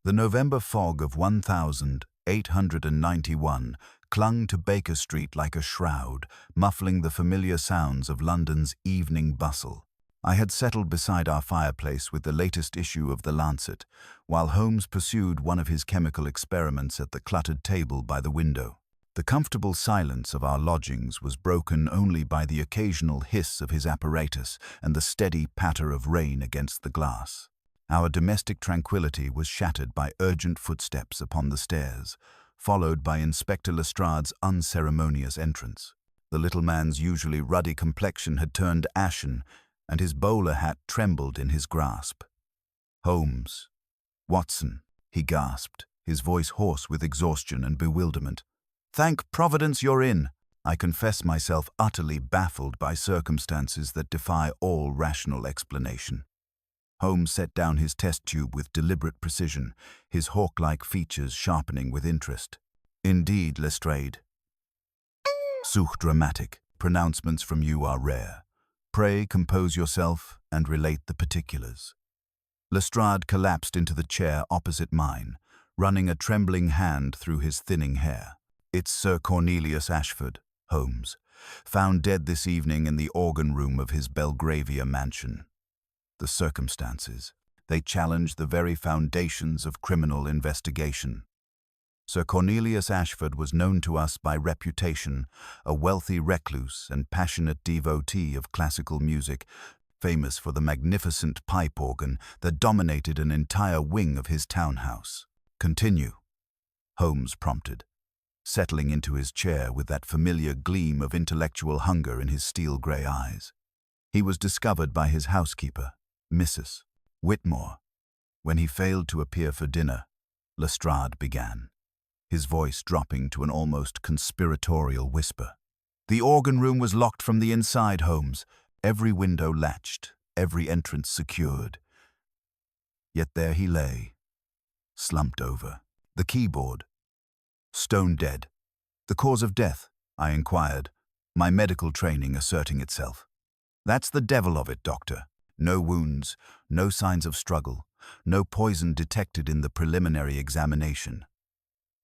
The November fog of 1891 clung to Baker Street like a shroud, muffling the familiar sounds of London's evening bustle. I had settled beside our fireplace with the latest issue of The Lancet, while Holmes pursued one of his chemical experiments at the cluttered table by the window. The comfortable silence of our lodgings was broken only by the occasional hiss of his apparatus and the steady patter of rain against the glass. Our domestic tranquility was shattered by urgent footsteps upon the stairs, followed by Inspector Lestrade's unceremonious entrance. The little man's usually ruddy complexion had turned ashen, and his bowler hat trembled in his grasp. "Holmes, Watson," he gasped, his voice hoarse with exhaustion and bewilderment. "Thank Providence you're in." I confess myself utterly baffled by circumstances that defy all rational explanation. Holmes set down his test tube with deliberate precision, his hawk-like features sharpening with interest. "Indeed, Lestrade. Such dramatic. Pronouncements from you are rare. Pray compose yourself and relate the particulars." Lestrade collapsed into the chair opposite mine, running a trembling hand through his thinning hair. "It's Sir Cornelius Ashford, Holmes, found dead this evening in the organ room of his Belgravia mansion. The circumstances, they challenge the very foundations of criminal investigation. Sir Cornelius Ashford was known to us by reputation, a wealthy recluse and passionate devotee of classical music, famous for the magnificent pipe organ that dominated an entire wing of his townhouse. Continue," Holmes prompted, settling into his chair with that familiar gleam of intellectual hunger in his steel-grey eyes. "He was discovered by his housekeeper, Mrs. Whitmore. When he failed to appear for dinner," Lestrade began, his voice dropping to an almost conspiratorial whisper. "The organ room was locked from the inside, Holmes, every window latched, every entrance secured. Yet there he lay, slumped over, the keyboard, stone dead. The cause of death?" I inquired, my medical training asserting itself. "That's the devil of it, Doctor. No wounds, no signs of struggle, no poison detected in the preliminary examination.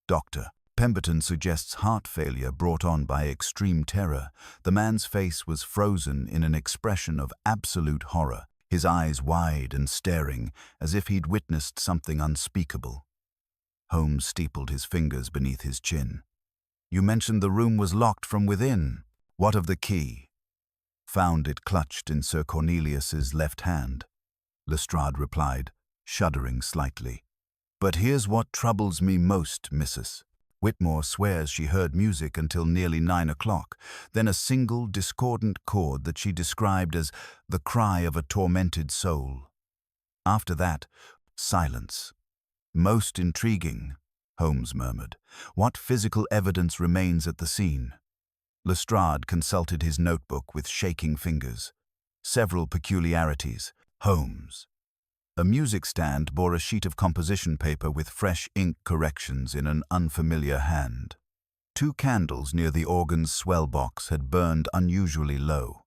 Doctor, Pemberton suggests heart failure brought on by extreme terror." The man's face was frozen in an expression of absolute horror, his eyes wide and staring, as if he'd witnessed something unspeakable. Holmes steepled his fingers beneath his chin. "You mentioned the room was locked from within. What of the key?" "Found it clutched in Sir Cornelius's left hand," Lestrade replied, shuddering slightly. "But here's what troubles me most, Mrs. Whitmore swears she heard music until nearly 9 o'clock, then a single discordant chord that she described as the cry of a tormented soul. After that, silence." "Most intriguing," Holmes murmured. "What physical evidence remains at the scene?" Lestrade consulted his notebook with shaking fingers. "Several peculiarities, Holmes. A music stand bore a sheet of composition paper with fresh ink corrections in an unfamiliar hand. 2 candles near the organ's swell box had burned unusually low.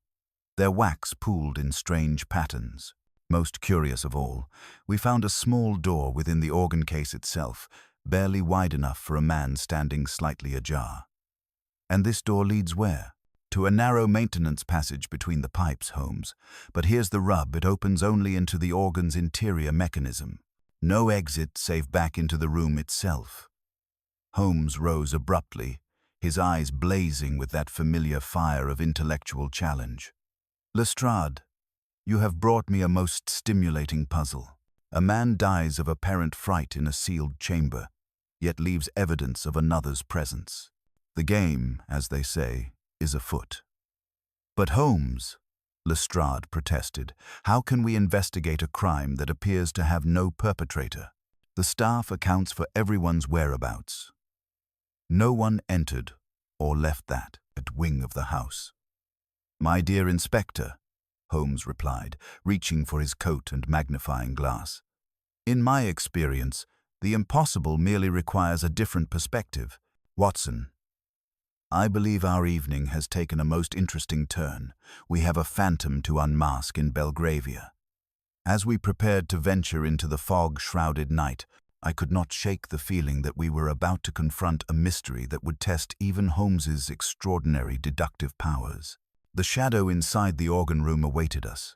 Their wax pooled in strange patterns. Most curious of all, we found a small door within the organ case itself, barely wide enough for a man standing slightly ajar. "And this door leads where?" "To a narrow maintenance passage between the pipes, Holmes. But here's the rub, it opens only into the organ's interior mechanism. No exit save back into the room itself." Holmes rose abruptly, his eyes blazing with that familiar fire of intellectual challenge. "Lestrade, you have brought me a most stimulating puzzle. A man dies of apparent fright in a sealed chamber, yet leaves evidence of another's presence. The game, as they say, is afoot." "But Holmes," Lestrade protested, "how can we investigate a crime that appears to have no perpetrator? The staff accounts for everyone's whereabouts. No one entered or left that wing of the house." "My dear Inspector," Holmes replied, reaching for his coat and magnifying glass, "in my experience, the impossible merely requires a different perspective. Watson, I believe our evening has taken a most interesting turn. We have a phantom to unmask in Belgravia." As we prepared to venture into the fog-shrouded night, I could not shake the feeling that we were about to confront a mystery that would test even Holmes's extraordinary deductive powers. The shadow inside the organ room awaited us,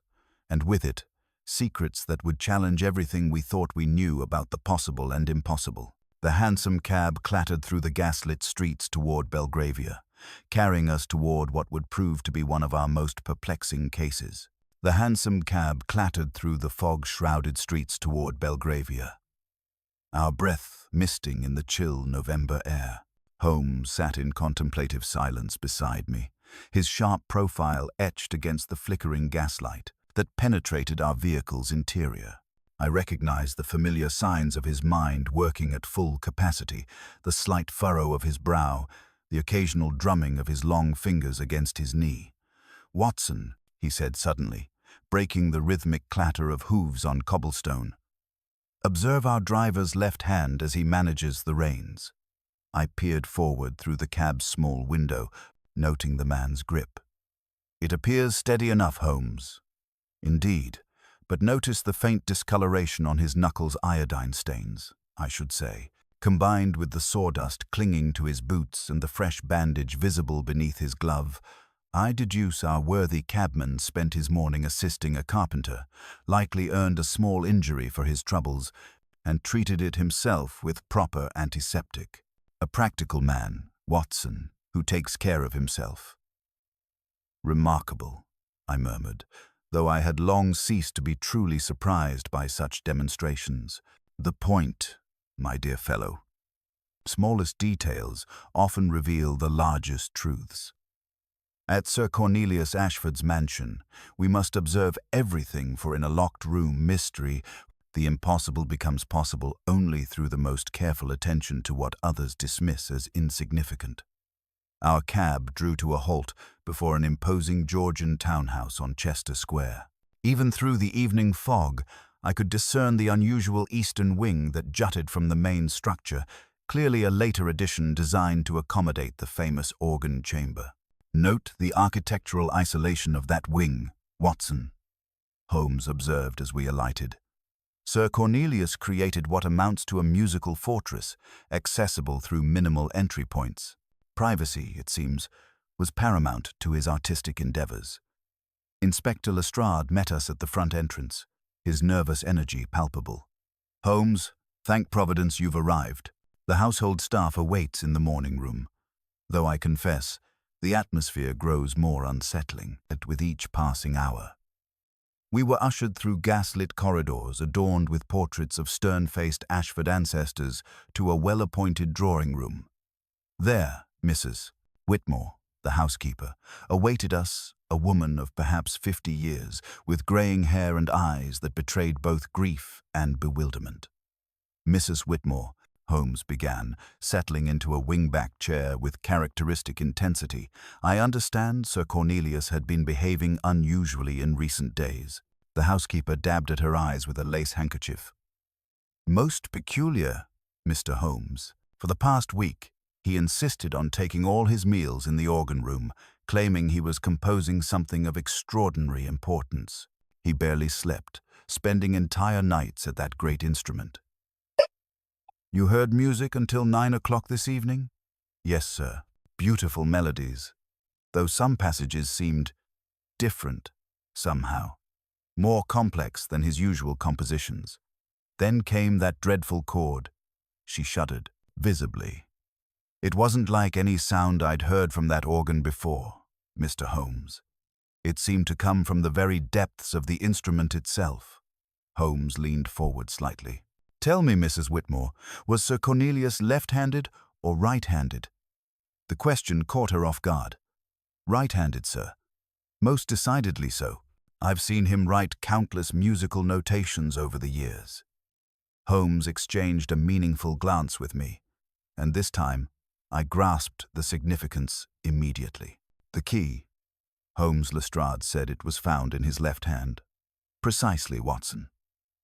and with it, secrets that would challenge everything we thought we knew about the possible and impossible. The hansom cab clattered through the gaslit streets toward Belgravia, carrying us toward what would prove to be one of our most perplexing cases. The hansom cab clattered through the fog-shrouded streets toward Belgravia, our breath misting in the chill November air. Holmes sat in contemplative silence beside me, his sharp profile etched against the flickering gaslight that penetrated our vehicle's interior. I recognized the familiar signs of his mind working at full capacity, the slight furrow of his brow, the occasional drumming of his long fingers against his knee. "Watson," he said suddenly, breaking the rhythmic clatter of hooves on cobblestone. "Observe our driver's left hand as he manages the reins." I peered forward through the cab's small window, noting the man's grip. "It appears steady enough, Holmes." "Indeed, but notice the faint discoloration on his knuckles' iodine stains, I should say, combined with the sawdust clinging to his boots and the fresh bandage visible beneath his glove. I deduce our worthy cabman spent his morning assisting a carpenter, likely earned a small injury for his troubles, and treated it himself with proper antiseptic. A practical man, Watson, who takes care of himself." "Remarkable," I murmured, though I had long ceased to be truly surprised by such demonstrations. "The point, my dear fellow. Smallest details often reveal the largest truths. At Sir Cornelius Ashford's mansion, we must observe everything, for in a locked-room mystery, the impossible becomes possible only through the most careful attention to what others dismiss as insignificant." Our cab drew to a halt before an imposing Georgian townhouse on Chester Square. Even through the evening fog, I could discern the unusual eastern wing that jutted from the main structure, clearly a later addition designed to accommodate the famous organ chamber. "Note the architectural isolation of that wing, Watson," Holmes observed as we alighted. "Sir Cornelius created what amounts to a musical fortress, accessible through minimal entry points. Privacy, it seems, was paramount to his artistic endeavors." Inspector Lestrade met us at the front entrance, his nervous energy palpable. "Holmes, thank Providence you've arrived. The household staff awaits in the morning room. Though I confess, the atmosphere grows more unsettling with each passing hour." We were ushered through gaslit corridors adorned with portraits of stern-faced Ashford ancestors to a well-appointed drawing room. There, Mrs. Whitmore, the housekeeper, awaited us, a woman of perhaps 50 years, with graying hair and eyes that betrayed both grief and bewilderment. "Mrs. Whitmore," Holmes began, settling into a wing-back chair with characteristic intensity, "I understand Sir Cornelius had been behaving unusually in recent days." The housekeeper dabbed at her eyes with a lace handkerchief. "Most peculiar, Mr. Holmes. For the past week, he insisted on taking all his meals in the organ room, claiming he was composing something of extraordinary importance. He barely slept, spending entire nights at that great instrument." "You heard music until 9 o'clock this evening?" "Yes, sir. Beautiful melodies, though some passages seemed different, somehow, more complex than his usual compositions. Then came that dreadful chord." She shuddered, visibly. "It wasn't like any sound I'd heard from that organ before, Mr. Holmes. It seemed to come from the very depths of the instrument itself." Holmes leaned forward slightly. "Tell me, Mrs. Whitmore, was Sir Cornelius left-handed or right-handed?" The question caught her off guard. "Right-handed, sir. Most decidedly so. I've seen him write countless musical notations over the years." Holmes exchanged a meaningful glance with me, and this time I grasped the significance immediately. "The key," Holmes Lestrade said it was found in his left hand. "Precisely, Watson.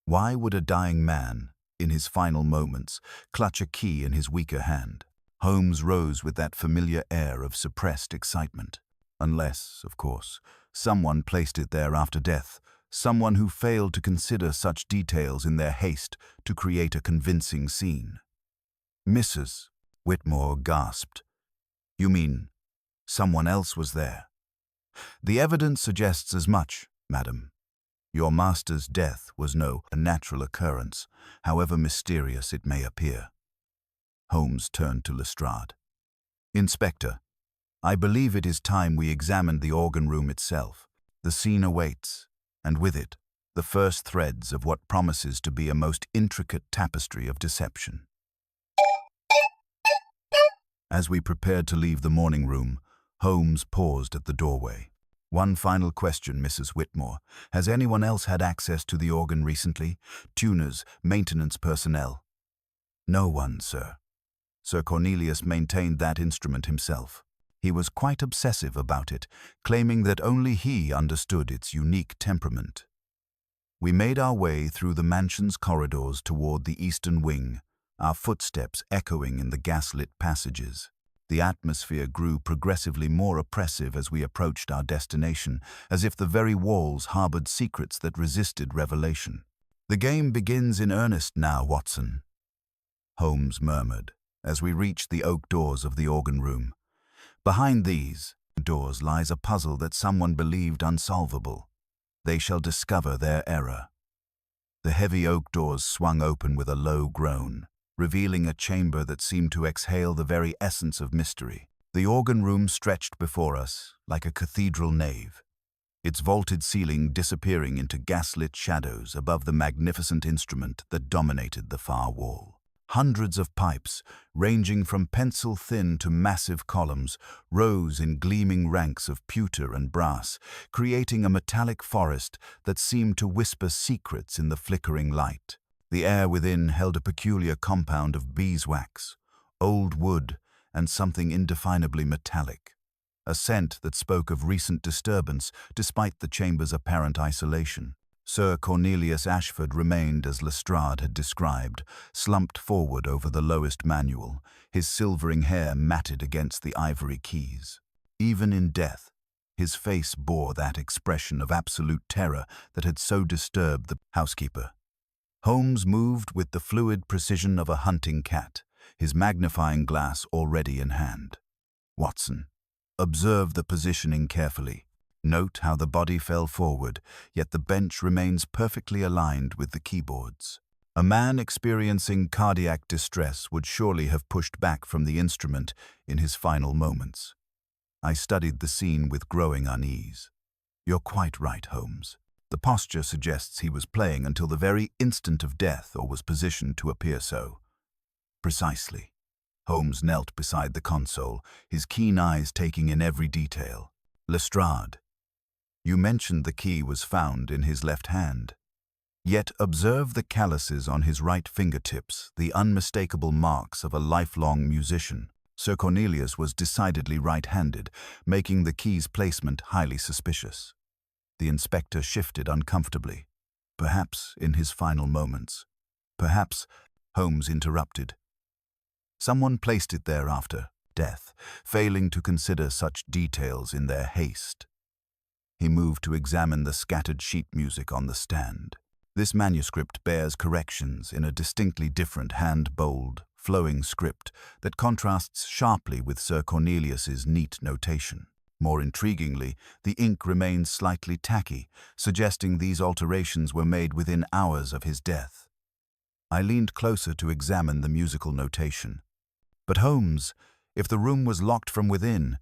Why would a dying man, in his final moments, clutch a key in his weaker hand?" Holmes rose with that familiar air of suppressed excitement. "Unless, of course, someone placed it there after death, someone who failed to consider such details in their haste to create a convincing scene. Mrs. Whitmore gasped. "You mean someone else was there?" "The evidence suggests as much, madam. Your master's death was no natural occurrence, however mysterious it may appear." Holmes turned to Lestrade. "Inspector, I believe it is time we examined the organ room itself. The scene awaits, and with it, the first threads of what promises to be a most intricate tapestry of deception." As we prepared to leave the morning room, Holmes paused at the doorway. "One final question, Mrs. Whitmore. Has anyone else had access to the organ recently? Tuners, maintenance personnel?" "No one, sir. Sir Cornelius maintained that instrument himself. He was quite obsessive about it, claiming that only he understood its unique temperament." We made our way through the mansion's corridors toward the eastern wing, our footsteps echoing in the gaslit passages. The atmosphere grew progressively more oppressive as we approached our destination, as if the very walls harbored secrets that resisted revelation. "The game begins in earnest now, Watson," Holmes murmured, as we reached the oak doors of the organ room. "Behind these doors lies a puzzle that someone believed unsolvable. They shall discover their error." The heavy oak doors swung open with a low groan, revealing a chamber that seemed to exhale the very essence of mystery. The organ room stretched before us like a cathedral nave, its vaulted ceiling disappearing into gaslit shadows above the magnificent instrument that dominated the far wall. Hundreds of pipes, ranging from pencil-thin to massive columns, rose in gleaming ranks of pewter and brass, creating a metallic forest that seemed to whisper secrets in the flickering light. The air within held a peculiar compound of beeswax, old wood, and something indefinably metallic, a scent that spoke of recent disturbance despite the chamber's apparent isolation. Sir Cornelius Ashford remained as Lestrade had described, slumped forward over the lowest manual, his silvering hair matted against the ivory keys. Even in death, his face bore that expression of absolute terror that had so disturbed the housekeeper. Holmes moved with the fluid precision of a hunting cat, his magnifying glass already in hand. "Watson, observe the positioning carefully. Note how the body fell forward, yet the bench remains perfectly aligned with the keyboards. A man experiencing cardiac distress would surely have pushed back from the instrument in his final moments." I studied the scene with growing unease. "You're quite right, Holmes. The posture suggests he was playing until the very instant of death, or was positioned to appear so." "Precisely." Holmes knelt beside the console, his keen eyes taking in every detail. "Lestrade, you mentioned the key was found in his left hand. Yet observe the calluses on his right fingertips, the unmistakable marks of a lifelong musician. Sir Cornelius was decidedly right-handed, making the key's placement highly suspicious." The inspector shifted uncomfortably. "Perhaps in his final moments. Perhaps," Holmes interrupted. "Someone placed it there after death, failing to consider such details in their haste." He moved to examine the scattered sheet music on the stand. "This manuscript bears corrections in a distinctly different hand-bold, flowing script that contrasts sharply with Sir Cornelius's neat notation. More intriguingly, the ink remains slightly tacky, suggesting these alterations were made within hours of his death." I leaned closer to examine the musical notation. "But Holmes, if the room was locked from within,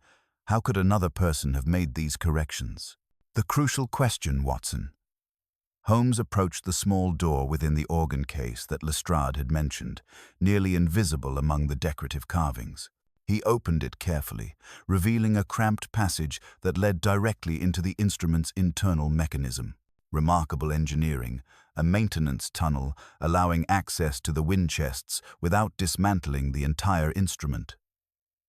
how could another person have made these corrections?" "The crucial question, Watson." Holmes approached the small door within the organ case that Lestrade had mentioned, nearly invisible among the decorative carvings. He opened it carefully, revealing a cramped passage that led directly into the instrument's internal mechanism. Remarkable engineering, a maintenance tunnel allowing access to the wind chests without dismantling the entire instrument.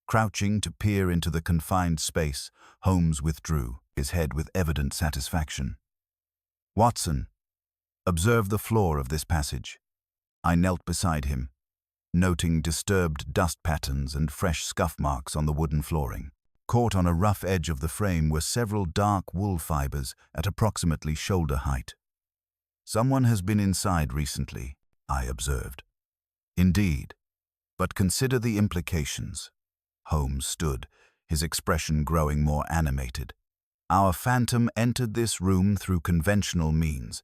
Crouching to peer into the confined space, Holmes withdrew, his head with evident satisfaction. "Watson, observe the floor of this passage." I knelt beside him, noting disturbed dust patterns and fresh scuff marks on the wooden flooring. Caught on a rough edge of the frame were several dark wool fibers at approximately shoulder height. "Someone has been inside recently," I observed. "Indeed. But consider the implications." Holmes stood, his expression growing more animated. "Our phantom entered this room through conventional means,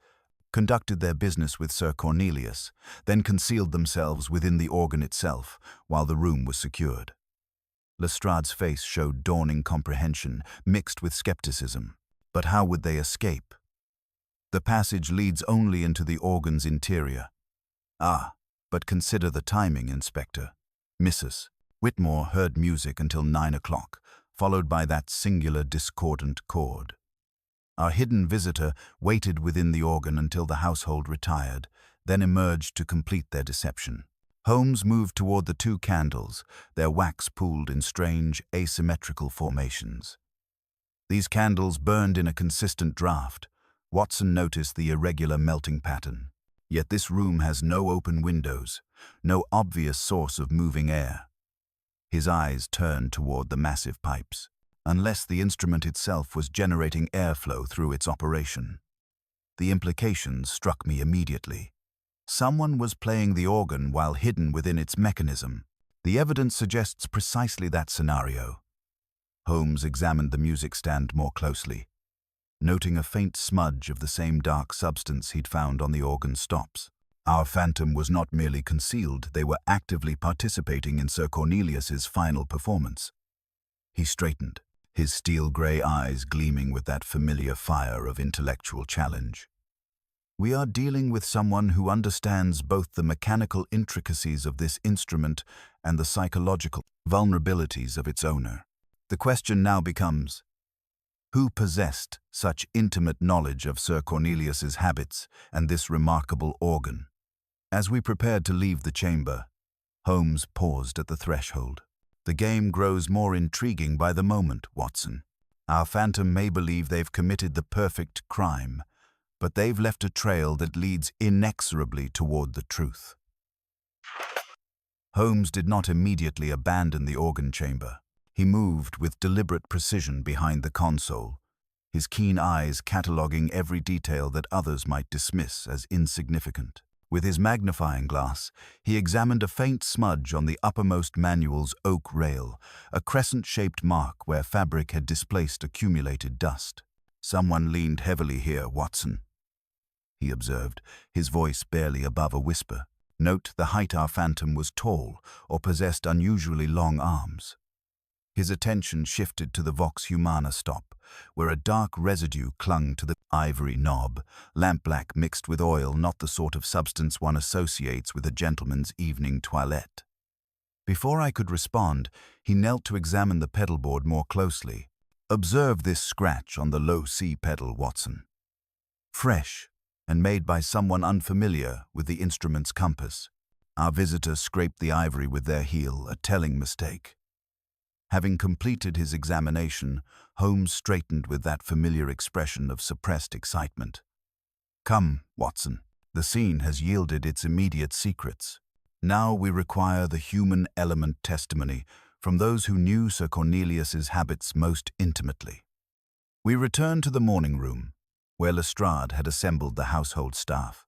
conducted their business with Sir Cornelius, then concealed themselves within the organ itself while the room was secured." Lestrade's face showed dawning comprehension, mixed with skepticism. "But how would they escape?" "The passage leads only into the organ's interior." "Ah, but consider the timing, Inspector. Mrs. Whitmore heard music until 9 o'clock, followed by that singular discordant chord. Our hidden visitor waited within the organ until the household retired, then emerged to complete their deception." Holmes moved toward the two candles, their wax pooled in strange, asymmetrical formations. "These candles burned in a consistent draft." Watson noticed the irregular melting pattern. "Yet this room has no open windows, no obvious source of moving air." His eyes turned toward the massive pipes. "Unless the instrument itself was generating airflow through its operation." The implications struck me immediately. Someone was playing the organ while hidden within its mechanism. The evidence suggests precisely that scenario. Holmes examined the music stand more closely, noting a faint smudge of the same dark substance he'd found on the organ stops. Our phantom was not merely concealed, they were actively participating in Sir Cornelius's final performance. He straightened, his steel-gray eyes gleaming with that familiar fire of intellectual challenge. "We are dealing with someone who understands both the mechanical intricacies of this instrument and the psychological vulnerabilities of its owner. The question now becomes, who possessed such intimate knowledge of Sir Cornelius's habits and this remarkable organ?" As we prepared to leave the chamber, Holmes paused at the threshold. "The game grows more intriguing by the moment, Watson. Our phantom may believe they've committed the perfect crime, but they've left a trail that leads inexorably toward the truth." Holmes did not immediately abandon the organ chamber. He moved with deliberate precision behind the console, his keen eyes cataloging every detail that others might dismiss as insignificant. With his magnifying glass, he examined a faint smudge on the uppermost manual's oak rail, a crescent-shaped mark where fabric had displaced accumulated dust. "Someone leaned heavily here, Watson," he observed, his voice barely above a whisper. "Note the height our phantom was tall or possessed unusually long arms." His attention shifted to the Vox Humana stop, where a dark residue clung to the ivory knob, lampblack mixed with oil, not the sort of substance one associates with a gentleman's evening toilette. Before I could respond, he knelt to examine the pedalboard more closely. "Observe this scratch on the low C pedal, Watson. Fresh, and made by someone unfamiliar with the instrument's compass." Our visitor scraped the ivory with their heel, a telling mistake. Having completed his examination, Holmes straightened with that familiar expression of suppressed excitement. "Come, Watson, the scene has yielded its immediate secrets. Now we require the human element testimony from those who knew Sir Cornelius's habits most intimately." We returned to the morning room, where Lestrade had assembled the household staff.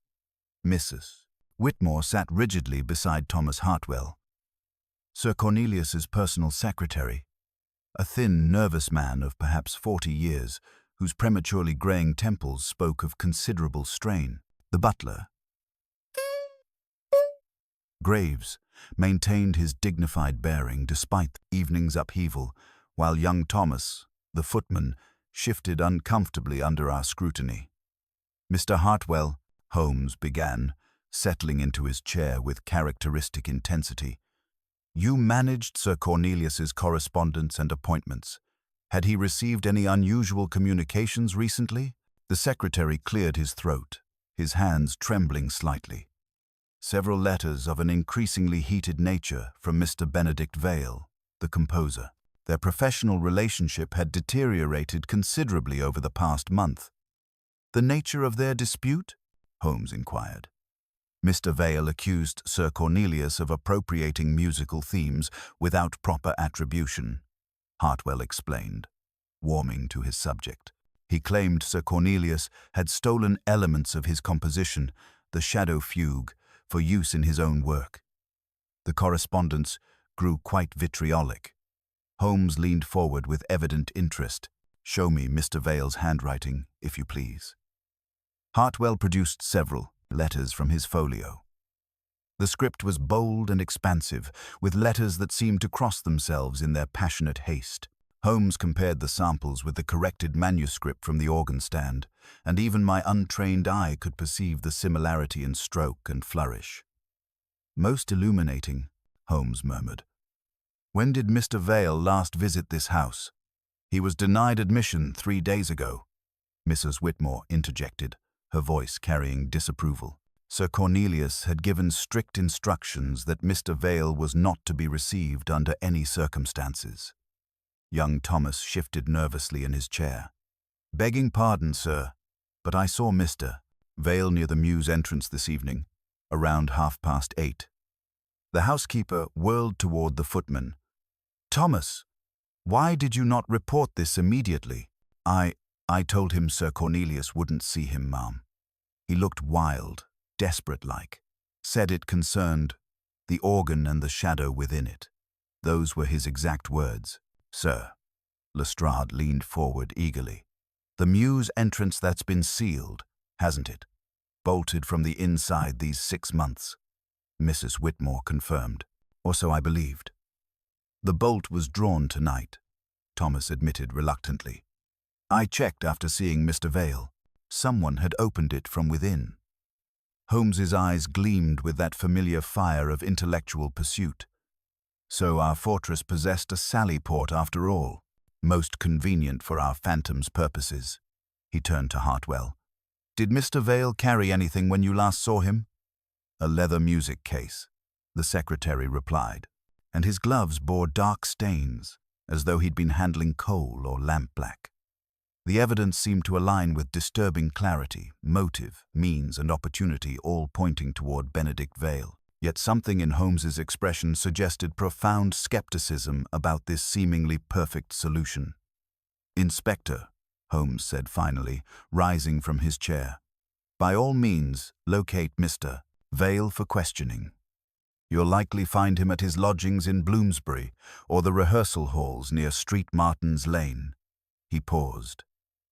Mrs. Whitmore sat rigidly beside Thomas Hartwell, Sir Cornelius's personal secretary, a thin, nervous man of perhaps 40 years, whose prematurely graying temples spoke of considerable strain. The butler, Graves, maintained his dignified bearing despite the evening's upheaval, while young Thomas, the footman, shifted uncomfortably under our scrutiny. "Mr. Hartwell," Holmes began, settling into his chair with characteristic intensity, "you managed Sir Cornelius's correspondence and appointments. Had he received any unusual communications recently?" The secretary cleared his throat, his hands trembling slightly. "Several letters of an increasingly heated nature from Mr. Benedict Vale, the composer. Their professional relationship had deteriorated considerably over the past month." "The nature of their dispute?" Holmes inquired. "Mr. Vale accused Sir Cornelius of appropriating musical themes without proper attribution," Hartwell explained, warming to his subject. He claimed Sir Cornelius had stolen elements of his composition, the Shadow Fugue, for use in his own work. The correspondence grew quite vitriolic. Holmes leaned forward with evident interest. "Show me Mr. Vale's handwriting, if you please." Hartwell produced several letters from his folio. The script was bold and expansive, with letters that seemed to cross themselves in their passionate haste. Holmes compared the samples with the corrected manuscript from the organ stand, and even my untrained eye could perceive the similarity in stroke and flourish. "Most illuminating," Holmes murmured. "When did Mr. Vale last visit this house?" "He was denied admission 3 days ago," Mrs. Whitmore interjected, her voice carrying disapproval. Sir Cornelius had given strict instructions that Mr. Vale was not to be received under any circumstances. Young Thomas shifted nervously in his chair. "Begging pardon, sir, but I saw Mr. Vale near the mews entrance this evening, around 8:30. The housekeeper whirled toward the footman. "Thomas, why did you not report this immediately?" I told him Sir Cornelius wouldn't see him, ma'am. He looked wild, desperate-like. Said it concerned the organ and the shadow within it. Those were his exact words. "Sir," Lestrade leaned forward eagerly. "The mews entrance that's been sealed, hasn't it? Bolted from the inside these 6 months." Mrs. Whitmore confirmed, "Or so I believed." "The bolt was drawn tonight," Thomas admitted reluctantly. "I checked after seeing Mr. Vale. Someone had opened it from within." Holmes's eyes gleamed with that familiar fire of intellectual pursuit. "So our fortress possessed a sally port after all. Most convenient for our phantom's purposes." He turned to Hartwell. "Did Mr. Vale carry anything when you last saw him?" "A leather music case," the secretary replied, "and his gloves bore dark stains, as though he'd been handling coal or lampblack." The evidence seemed to align with disturbing clarity, motive, means, and opportunity, all pointing toward Benedict Vale. Yet something in Holmes's expression suggested profound skepticism about this seemingly perfect solution. "Inspector," Holmes said finally, rising from his chair, "by all means, locate Mr. Vale for questioning. You'll likely find him at his lodgings in Bloomsbury or the rehearsal halls near Street Martin's Lane." He paused,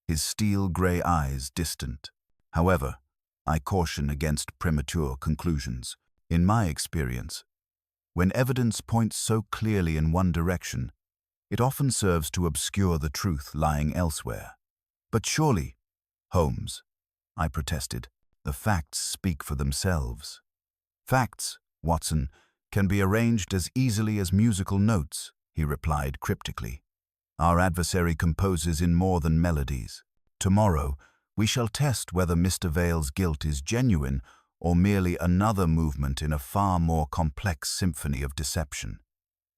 his steel-grey eyes distant. "However, I caution against premature conclusions. In my experience, when evidence points so clearly in one direction, it often serves to obscure the truth lying elsewhere." "But surely, Holmes," I protested, "the facts speak for themselves." "Facts, Watson, can be arranged as easily as musical notes," he replied cryptically. "Our adversary composes in more than melodies. Tomorrow, we shall test whether Mr. Vale's guilt is genuine or merely another movement in a far more complex symphony of deception."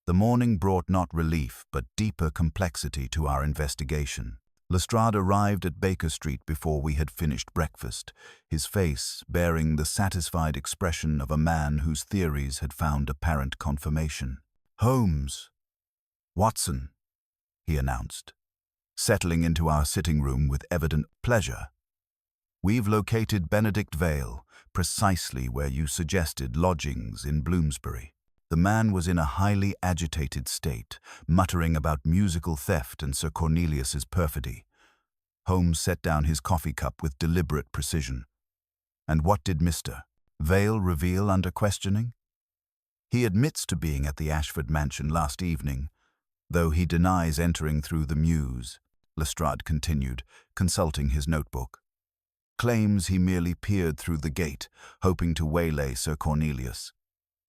The morning brought not relief but deeper complexity to our investigation. Lestrade arrived at Baker Street before we had finished breakfast, his face bearing the satisfied expression of a man whose theories had found apparent confirmation. "Holmes, Watson," he announced, settling into our sitting room with evident pleasure. "We've located Benedict Vale, precisely where you suggested, lodgings in Bloomsbury." The man was in a highly agitated state, muttering about musical theft and Sir Cornelius's perfidy. Holmes set down his coffee cup with deliberate precision. "And what did Mr. Vale reveal under questioning?" "He admits to being at the Ashford mansion last evening, though he denies entering through the mews," Lestrade continued, consulting his notebook. "Claims he merely peered through the gate, hoping to waylay Sir Cornelius,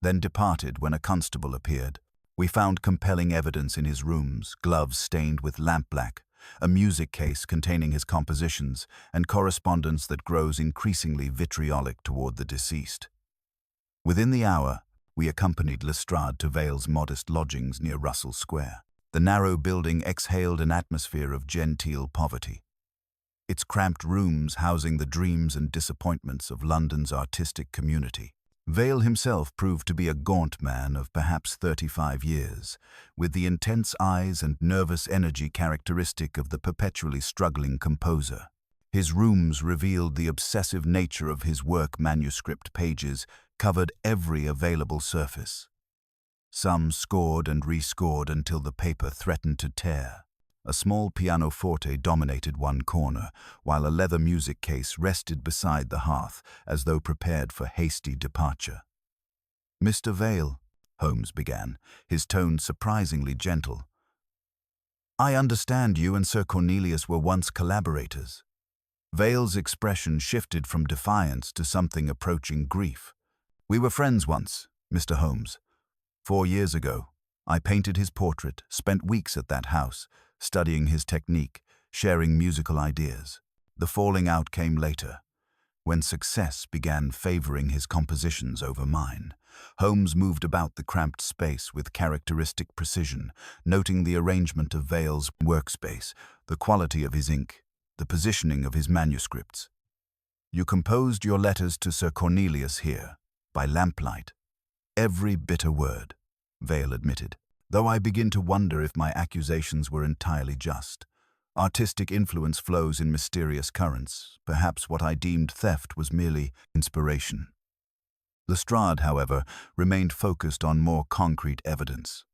then departed when a constable appeared. We found compelling evidence in his rooms, gloves stained with lampblack, a music case containing his compositions, and correspondence that grows increasingly vitriolic toward the deceased." Within the hour, we accompanied Lestrade to Vale's modest lodgings near Russell Square. The narrow building exhaled an atmosphere of genteel poverty, its cramped rooms housing the dreams and disappointments of London's artistic community. Vale himself proved to be a gaunt man of perhaps 35 years, with the intense eyes and nervous energy characteristic of the perpetually struggling composer. His rooms revealed the obsessive nature of his work. Manuscript pages covered every available surface. Some scored and rescored until the paper threatened to tear. A small pianoforte dominated one corner, while a leather music case rested beside the hearth as though prepared for hasty departure. "Mr. Vale," Holmes began, his tone surprisingly gentle. "I understand you and Sir Cornelius were once collaborators." Vale's expression shifted from defiance to something approaching grief. "We were friends once, Mr. Holmes. 4 years ago, I painted his portrait, spent weeks at that house, studying his technique, sharing musical ideas. The falling out came later, when success began favoring his compositions over mine." Holmes moved about the cramped space with characteristic precision, noting the arrangement of Vale's workspace, the quality of his ink, the positioning of his manuscripts. "You composed your letters to Sir Cornelius here, by lamplight." "Every bitter word," Vale admitted, "though I begin to wonder if my accusations were entirely just. Artistic influence flows in mysterious currents. Perhaps what I deemed theft was merely inspiration." Lestrade, however, remained focused on more concrete evidence.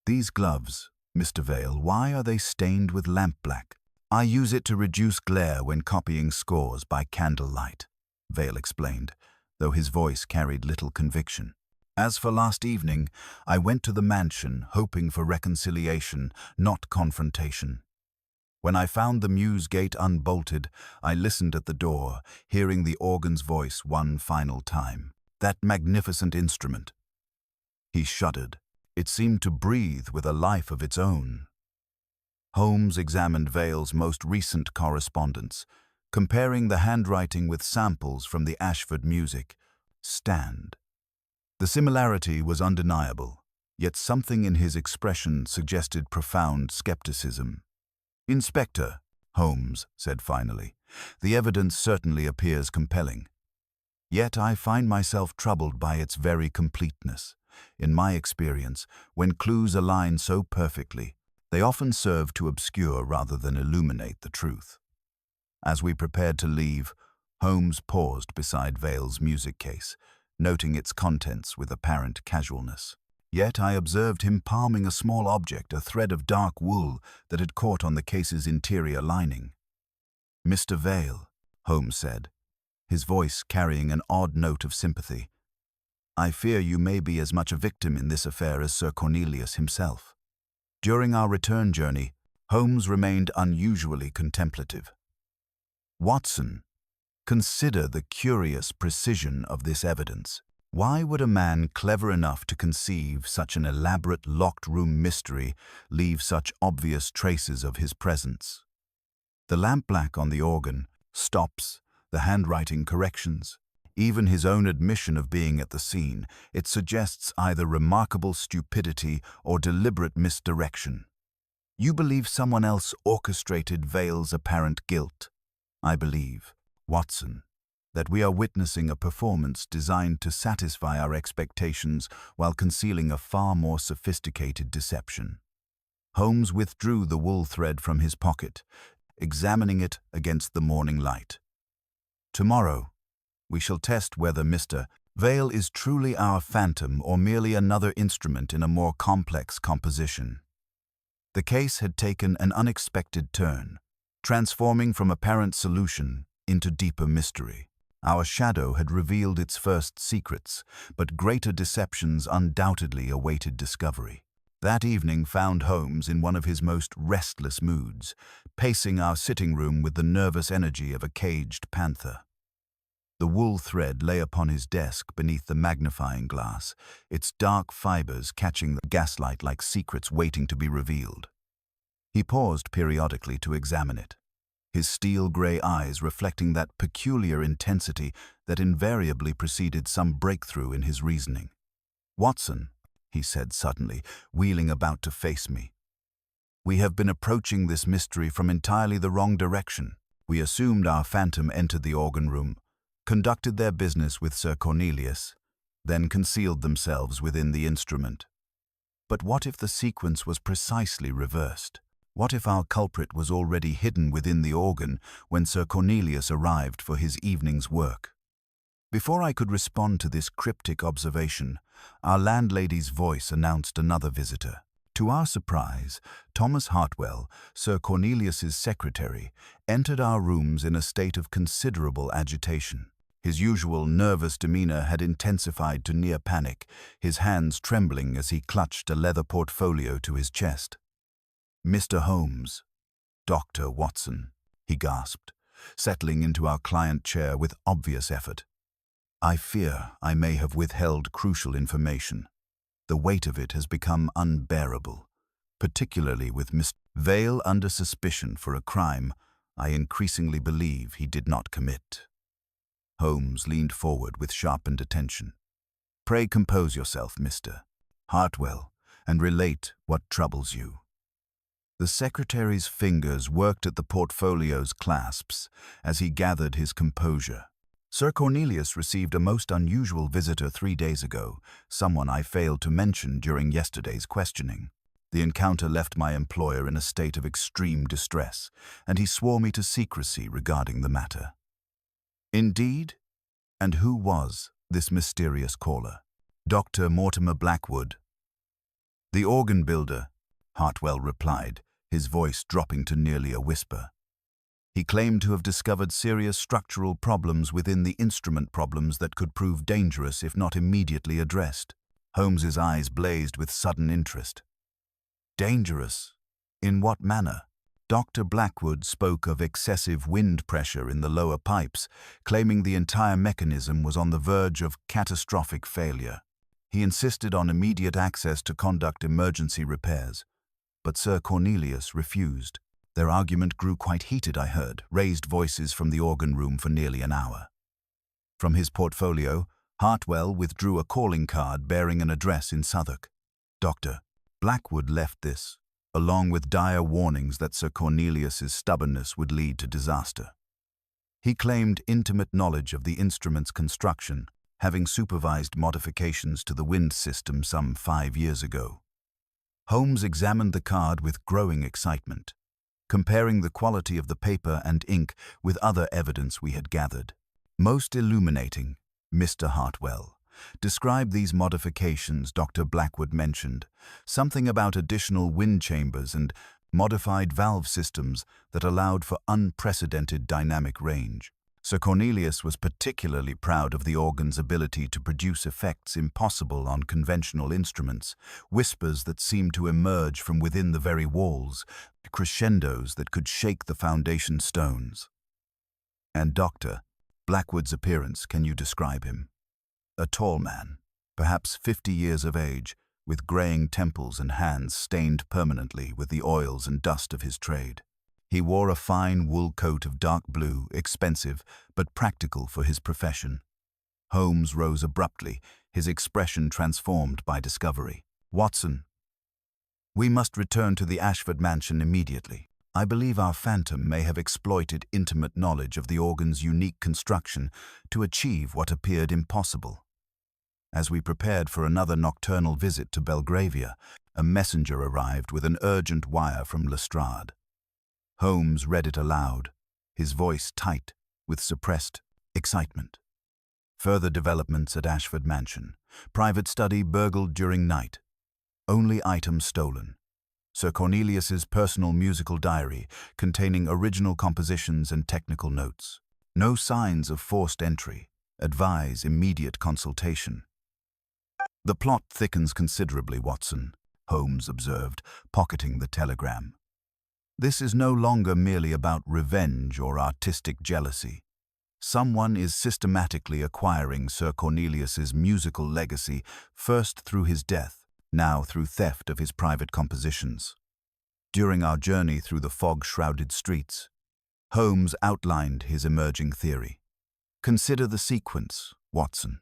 "These gloves, Mr. Vale, why are they stained with lampblack?" "I use it to reduce glare when copying scores by candlelight," Vale explained, though his voice carried little conviction. "As for last evening, I went to the mansion hoping for reconciliation, not confrontation. When I found the mews gate unbolted, I listened at the door, hearing the organ's voice one final time. That magnificent instrument." He shuddered. It seemed to breathe with a life of its own. Holmes examined Vale's most recent correspondence, comparing the handwriting with samples from the Ashford music stand. The similarity was undeniable, yet something in his expression suggested profound skepticism. "Inspector," Holmes said finally, "the evidence certainly appears compelling. Yet I find myself troubled by its very completeness. In my experience, when clues align so perfectly, they often serve to obscure rather than illuminate the truth." As we prepared to leave, Holmes paused beside Vale's music case, noting its contents with apparent casualness. Yet I observed him palming a small object, a thread of dark wool that had caught on the case's interior lining. "Mr. Vale," Holmes said, his voice carrying an odd note of sympathy, "I fear you may be as much a victim in this affair as Sir Cornelius himself." During our return journey, Holmes remained unusually contemplative. "Watson, consider the curious precision of this evidence. Why would a man clever enough to conceive such an elaborate locked-room mystery leave such obvious traces of his presence? The lampblack on the organ, stops, the handwriting corrections, even his own admission of being at the scene, it suggests either remarkable stupidity or deliberate misdirection. You believe someone else orchestrated Vale's apparent guilt. I believe, Watson, that we are witnessing a performance designed to satisfy our expectations while concealing a far more sophisticated deception." Holmes withdrew the wool thread from his pocket, examining it against the morning light. "Tomorrow, we shall test whether Mr. Vale is truly our phantom or merely another instrument in a more complex composition." The case had taken an unexpected turn, transforming from apparent solution into deeper mystery. Our shadow had revealed its first secrets, but greater deceptions undoubtedly awaited discovery. That evening found Holmes in one of his most restless moods, pacing our sitting room with the nervous energy of a caged panther. The wool thread lay upon his desk beneath the magnifying glass, its dark fibers catching the gaslight like secrets waiting to be revealed. He paused periodically to examine it, his steel-gray eyes reflecting that peculiar intensity that invariably preceded some breakthrough in his reasoning. "Watson," he said suddenly, wheeling about to face me, "we have been approaching this mystery from entirely the wrong direction. We assumed our phantom entered the organ room, conducted their business with Sir Cornelius, then concealed themselves within the instrument. But what if the sequence was precisely reversed? What if our culprit was already hidden within the organ when Sir Cornelius arrived for his evening's work? Before I could respond to this cryptic observation, our landlady's voice announced another visitor. To our surprise, Thomas Hartwell, Sir Cornelius's secretary, entered our rooms in a state of considerable agitation. His usual nervous demeanor had intensified to near panic, his hands trembling as he clutched a leather portfolio to his chest. "Mr. Holmes, Dr. Watson," he gasped, settling into our client chair with obvious effort. "I fear I may have withheld crucial information. The weight of it has become unbearable, particularly with Mr. Vale under suspicion for a crime I increasingly believe he did not commit." Holmes leaned forward with sharpened attention. "Pray compose yourself, Mr. Hartwell, and relate what troubles you." The secretary's fingers worked at the portfolio's clasps as he gathered his composure. "Sir Cornelius received a most unusual visitor 3 days ago, someone I failed to mention during yesterday's questioning. The encounter left my employer in a state of extreme distress, and he swore me to secrecy regarding the matter." "Indeed? And who was this mysterious caller?" "Dr. Mortimer Blackwood." "The organ builder," Hartwell replied, his voice dropping to nearly a whisper. "He claimed to have discovered serious structural problems within the instrument problems that could prove dangerous if not immediately addressed." Holmes's eyes blazed with sudden interest. "Dangerous? In what manner?" Dr. Blackwood spoke of excessive wind pressure in the lower pipes, claiming the entire mechanism was on the verge of catastrophic failure. He insisted on immediate access to conduct emergency repairs, but Sir Cornelius refused. Their argument grew quite heated, I heard, raised voices from the organ room for nearly an hour. From his portfolio, Hartwell withdrew a calling card bearing an address in Southwark. Dr. Blackwood left this, along with dire warnings that Sir Cornelius's stubbornness would lead to disaster. He claimed intimate knowledge of the instrument's construction, having supervised modifications to the wind system some 5 years ago. Holmes examined the card with growing excitement, comparing the quality of the paper and ink with other evidence we had gathered. "Most illuminating, Mr. Hartwell. Describe these modifications Dr. Blackwood mentioned, something about additional wind chambers and modified valve systems that allowed for unprecedented dynamic range. Sir Cornelius was particularly proud of the organ's ability to produce effects impossible on conventional instruments, whispers that seemed to emerge from within the very walls, crescendos that could shake the foundation stones." "And Dr. Blackwood's appearance, can you describe him?" "A tall man, perhaps 50 years of age, with graying temples and hands stained permanently with the oils and dust of his trade. He wore a fine wool coat of dark blue, expensive, but practical for his profession." Holmes rose abruptly, his expression transformed by discovery. "Watson, we must return to the Ashford mansion immediately. I believe our phantom may have exploited intimate knowledge of the organ's unique construction to achieve what appeared impossible." As we prepared for another nocturnal visit to Belgravia, a messenger arrived with an urgent wire from Lestrade. Holmes read it aloud, his voice tight with suppressed excitement. "Further developments at Ashford Mansion. Private study burgled during night. Only items stolen. Sir Cornelius's personal musical diary containing original compositions and technical notes. No signs of forced entry. Advise immediate consultation." "The plot thickens considerably, Watson," Holmes observed, pocketing the telegram. "This is no longer merely about revenge or artistic jealousy. Someone is systematically acquiring Sir Cornelius's musical legacy, first through his death, now through theft of his private compositions." During our journey through the fog-shrouded streets, Holmes outlined his emerging theory. "Consider the sequence, Watson.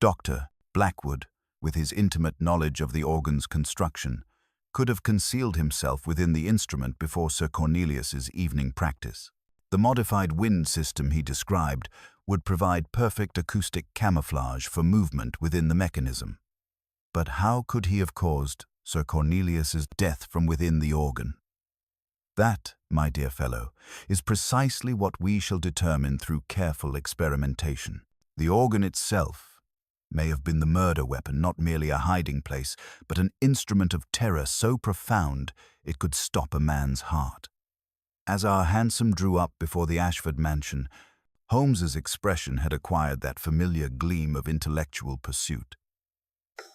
Dr. Blackwood, with his intimate knowledge of the organ's construction, could have concealed himself within the instrument before Sir Cornelius's evening practice. The modified wind system he described would provide perfect acoustic camouflage for movement within the mechanism. But how could he have caused Sir Cornelius's death from within the organ? That, my dear fellow, is precisely what we shall determine through careful experimentation. The organ itself may have been the murder weapon, not merely a hiding place, but an instrument of terror so profound it could stop a man's heart. As our hansom drew up before the Ashford mansion, Holmes's expression had acquired that familiar gleam of intellectual pursuit.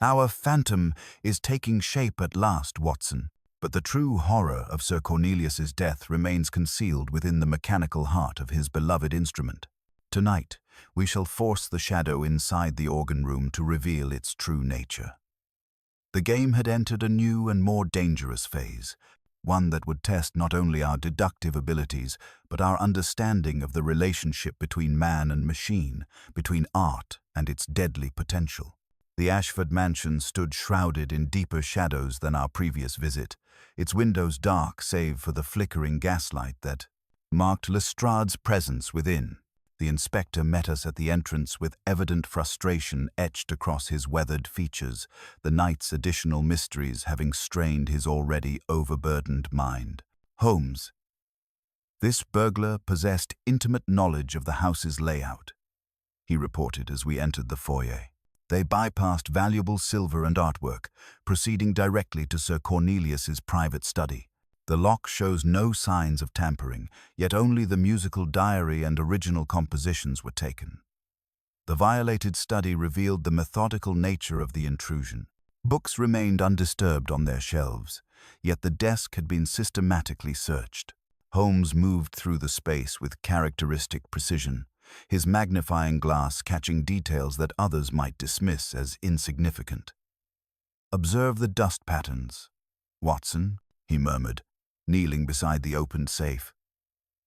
"Our phantom is taking shape at last, Watson, but the true horror of Sir Cornelius's death remains concealed within the mechanical heart of his beloved instrument. Tonight, we shall force the shadow inside the organ room to reveal its true nature." The game had entered a new and more dangerous phase, one that would test not only our deductive abilities, but our understanding of the relationship between man and machine, between art and its deadly potential. The Ashford mansion stood shrouded in deeper shadows than our previous visit, its windows dark save for the flickering gaslight that marked Lestrade's presence within. The inspector met us at the entrance with evident frustration etched across his weathered features, the night's additional mysteries having strained his already overburdened mind. "Holmes, this burglar possessed intimate knowledge of the house's layout," he reported as we entered the foyer. "They bypassed valuable silver and artwork, proceeding directly to Sir Cornelius's private study. The lock shows no signs of tampering, yet only the musical diary and original compositions were taken. The violated study revealed the methodical nature of the intrusion. Books remained undisturbed on their shelves, yet the desk had been systematically searched. Holmes moved through the space with characteristic precision, his magnifying glass catching details that others might dismiss as insignificant. "Observe the dust patterns, Watson," he murmured, kneeling beside the opened safe.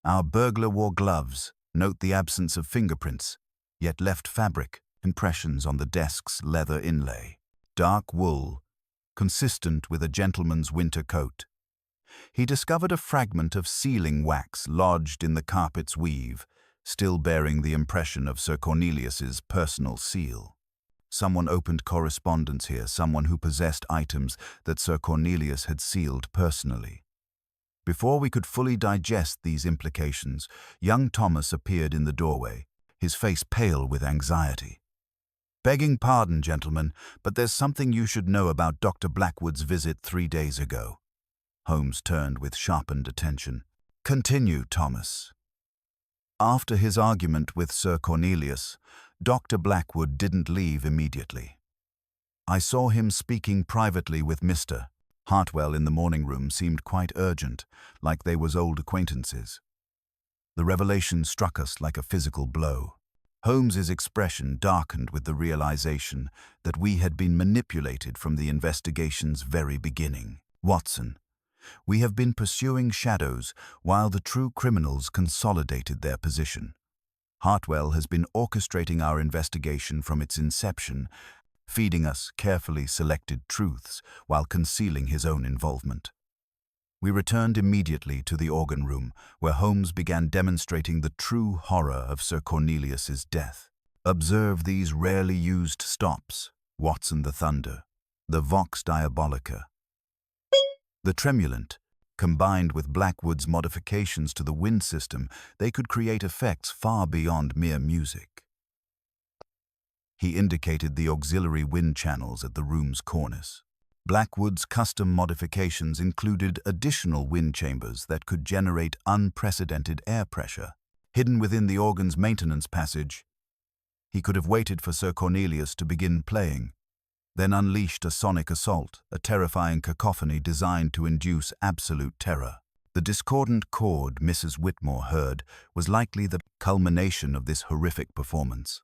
"Our burglar wore gloves. Note the absence of fingerprints, yet left fabric impressions on the desk's leather inlay. Dark wool, consistent with a gentleman's winter coat." He discovered a fragment of sealing wax lodged in the carpet's weave, still bearing the impression of Sir Cornelius's personal seal. Someone opened correspondence here, someone who possessed items that Sir Cornelius had sealed personally. Before we could fully digest these implications, young Thomas appeared in the doorway, his face pale with anxiety. "Begging pardon, gentlemen, but there's something you should know about Dr. Blackwood's visit 3 days ago." Holmes turned with sharpened attention. "Continue, Thomas." After his argument with Sir Cornelius, Dr. Blackwood didn't leave immediately. I saw him speaking privately with Mr. Hartwell in the morning room seemed quite urgent, like they was old acquaintances. The revelation struck us like a physical blow. Holmes's expression darkened with the realization that we had been manipulated from the investigation's very beginning. "Watson, we have been pursuing shadows while the true criminals consolidated their position. Hartwell has been orchestrating our investigation from its inception, feeding us carefully selected truths while concealing his own involvement." We returned immediately to the organ room, where Holmes began demonstrating the true horror of Sir Cornelius's death. "Observe these rarely used stops, Watson the Thunder, the Vox Diabolica, the tremulant. Combined with Blackwood's modifications to the wind system, they could create effects far beyond mere music." He indicated the auxiliary wind channels at the room's cornice. Blackwood's custom modifications included additional wind chambers that could generate unprecedented air pressure. Hidden within the organ's maintenance passage, he could have waited for Sir Cornelius to begin playing, then unleashed a sonic assault, a terrifying cacophony designed to induce absolute terror. The discordant chord Mrs. Whitmore heard was likely the culmination of this horrific performance.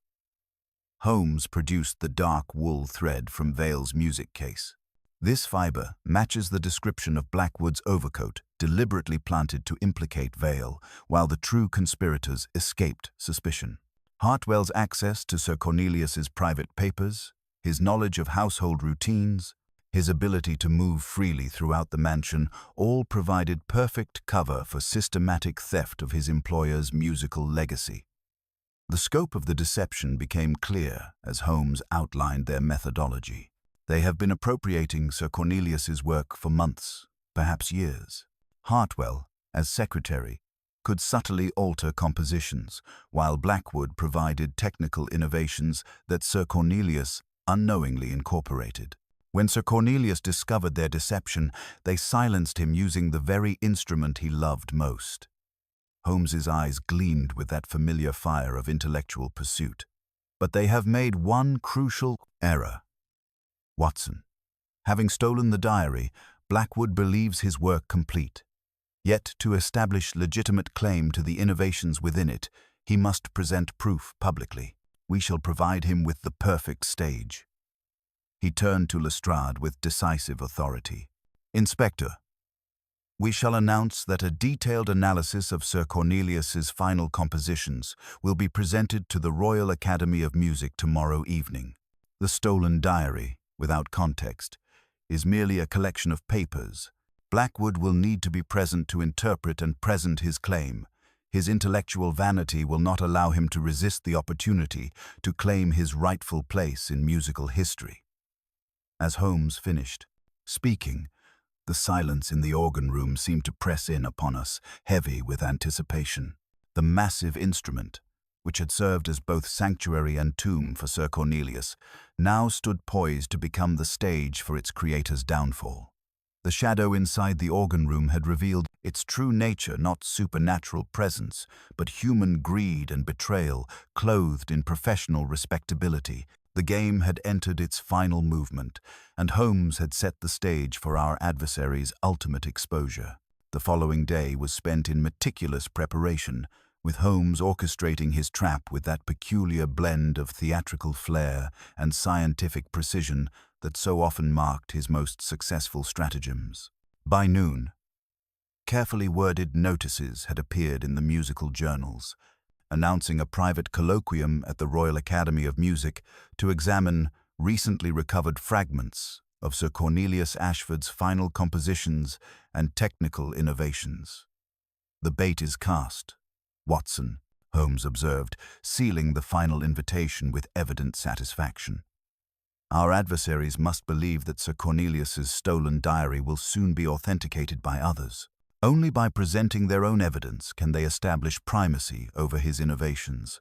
Holmes produced the dark wool thread from Vale's music case. This fiber matches the description of Blackwood's overcoat, deliberately planted to implicate Vale, while the true conspirators escaped suspicion. Hartwell's access to Sir Cornelius's private papers, his knowledge of household routines, his ability to move freely throughout the mansion all provided perfect cover for systematic theft of his employer's musical legacy. The scope of the deception became clear as Holmes outlined their methodology. They have been appropriating Sir Cornelius's work for months, perhaps years. Hartwell, as secretary, could subtly alter compositions, while Blackwood provided technical innovations that Sir Cornelius unknowingly incorporated. When Sir Cornelius discovered their deception, they silenced him using the very instrument he loved most. Holmes's eyes gleamed with that familiar fire of intellectual pursuit. But they have made one crucial error. Watson. Having stolen the diary, Blackwood believes his work complete. Yet, to establish legitimate claim to the innovations within it, he must present proof publicly. We shall provide him with the perfect stage. He turned to Lestrade with decisive authority. Inspector, we shall announce that a detailed analysis of Sir Cornelius's final compositions will be presented to the Royal Academy of Music tomorrow evening. The stolen diary, without context, is merely a collection of papers. Blackwood will need to be present to interpret and present his claim. His intellectual vanity will not allow him to resist the opportunity to claim his rightful place in musical history. As Holmes finished speaking, the silence in the organ room seemed to press in upon us, heavy with anticipation. The massive instrument, which had served as both sanctuary and tomb for Sir Cornelius, now stood poised to become the stage for its creator's downfall. The shadow inside the organ room had revealed its true nature, not supernatural presence, but human greed and betrayal, clothed in professional respectability. The game had entered its final movement, and Holmes had set the stage for our adversary's ultimate exposure. The following day was spent in meticulous preparation, with Holmes orchestrating his trap with that peculiar blend of theatrical flair and scientific precision that so often marked his most successful stratagems. By noon, carefully worded notices had appeared in the musical journals, announcing a private colloquium at the Royal Academy of Music to examine recently recovered fragments of Sir Cornelius Ashford's final compositions and technical innovations. The bait is cast, Watson, Holmes observed, sealing the final invitation with evident satisfaction. Our adversaries must believe that Sir Cornelius's stolen diary will soon be authenticated by others. Only by presenting their own evidence can they establish primacy over his innovations.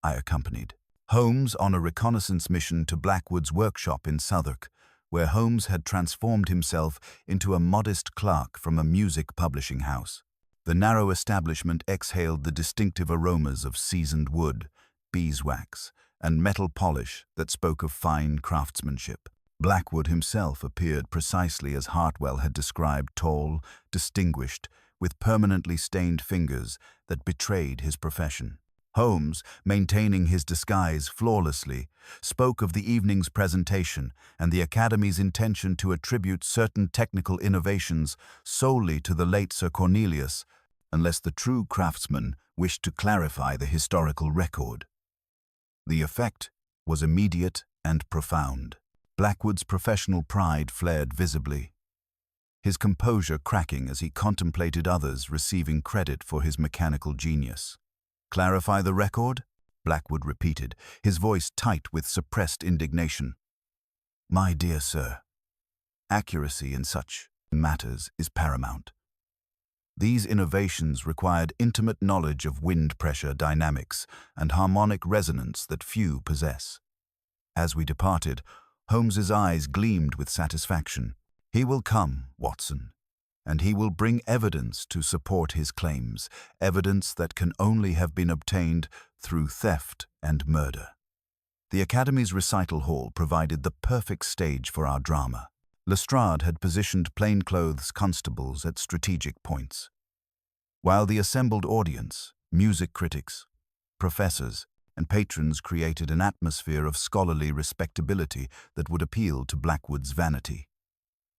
I accompanied Holmes on a reconnaissance mission to Blackwood's workshop in Southwark, where Holmes had transformed himself into a modest clerk from a music publishing house. The narrow establishment exhaled the distinctive aromas of seasoned wood, beeswax, and metal polish that spoke of fine craftsmanship. Blackwood himself appeared precisely as Hartwell had described, tall, distinguished, with permanently stained fingers that betrayed his profession. Holmes, maintaining his disguise flawlessly, spoke of the evening's presentation and the Academy's intention to attribute certain technical innovations solely to the late Sir Cornelius, unless the true craftsman wished to clarify the historical record. The effect was immediate and profound. Blackwood's professional pride flared visibly, his composure cracking as he contemplated others receiving credit for his mechanical genius. "Clarify the record?" Blackwood repeated, his voice tight with suppressed indignation. "My dear sir, accuracy in such matters is paramount. These innovations required intimate knowledge of wind pressure dynamics and harmonic resonance that few possess." As we departed, Holmes's eyes gleamed with satisfaction. "He will come, Watson, and he will bring evidence to support his claims, evidence that can only have been obtained through theft and murder." The Academy's recital hall provided the perfect stage for our drama. Lestrade had positioned plainclothes constables at strategic points, while the assembled audience, music critics, professors, and patrons created an atmosphere of scholarly respectability that would appeal to Blackwood's vanity.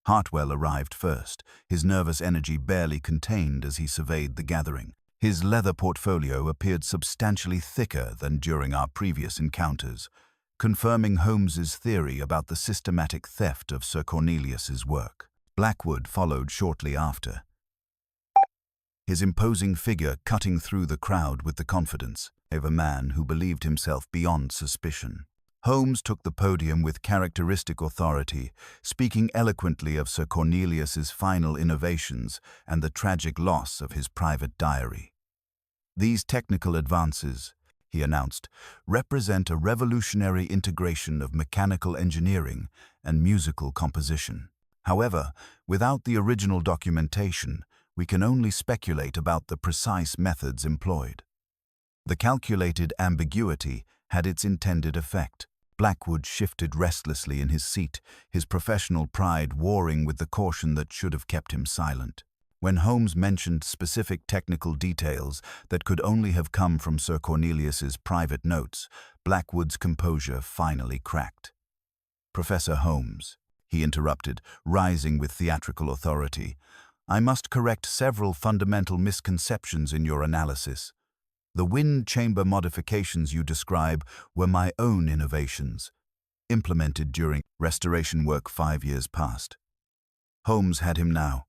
Hartwell arrived first, his nervous energy barely contained as he surveyed the gathering. His leather portfolio appeared substantially thicker than during our previous encounters, confirming Holmes's theory about the systematic theft of Sir Cornelius's work. Blackwood followed shortly after, his imposing figure cutting through the crowd with the confidence of a man who believed himself beyond suspicion. Holmes took the podium with characteristic authority, speaking eloquently of Sir Cornelius's final innovations and the tragic loss of his private diary. "These technical advances," he announced, "represent a revolutionary integration of mechanical engineering and musical composition. However, without the original documentation, we can only speculate about the precise methods employed." The calculated ambiguity had its intended effect. Blackwood shifted restlessly in his seat, his professional pride warring with the caution that should have kept him silent. When Holmes mentioned specific technical details that could only have come from Sir Cornelius's private notes, Blackwood's composure finally cracked. "Professor Holmes," he interrupted, rising with theatrical authority, "I must correct several fundamental misconceptions in your analysis. The wind chamber modifications you describe were my own innovations, implemented during restoration work 5 years past." Holmes had him now.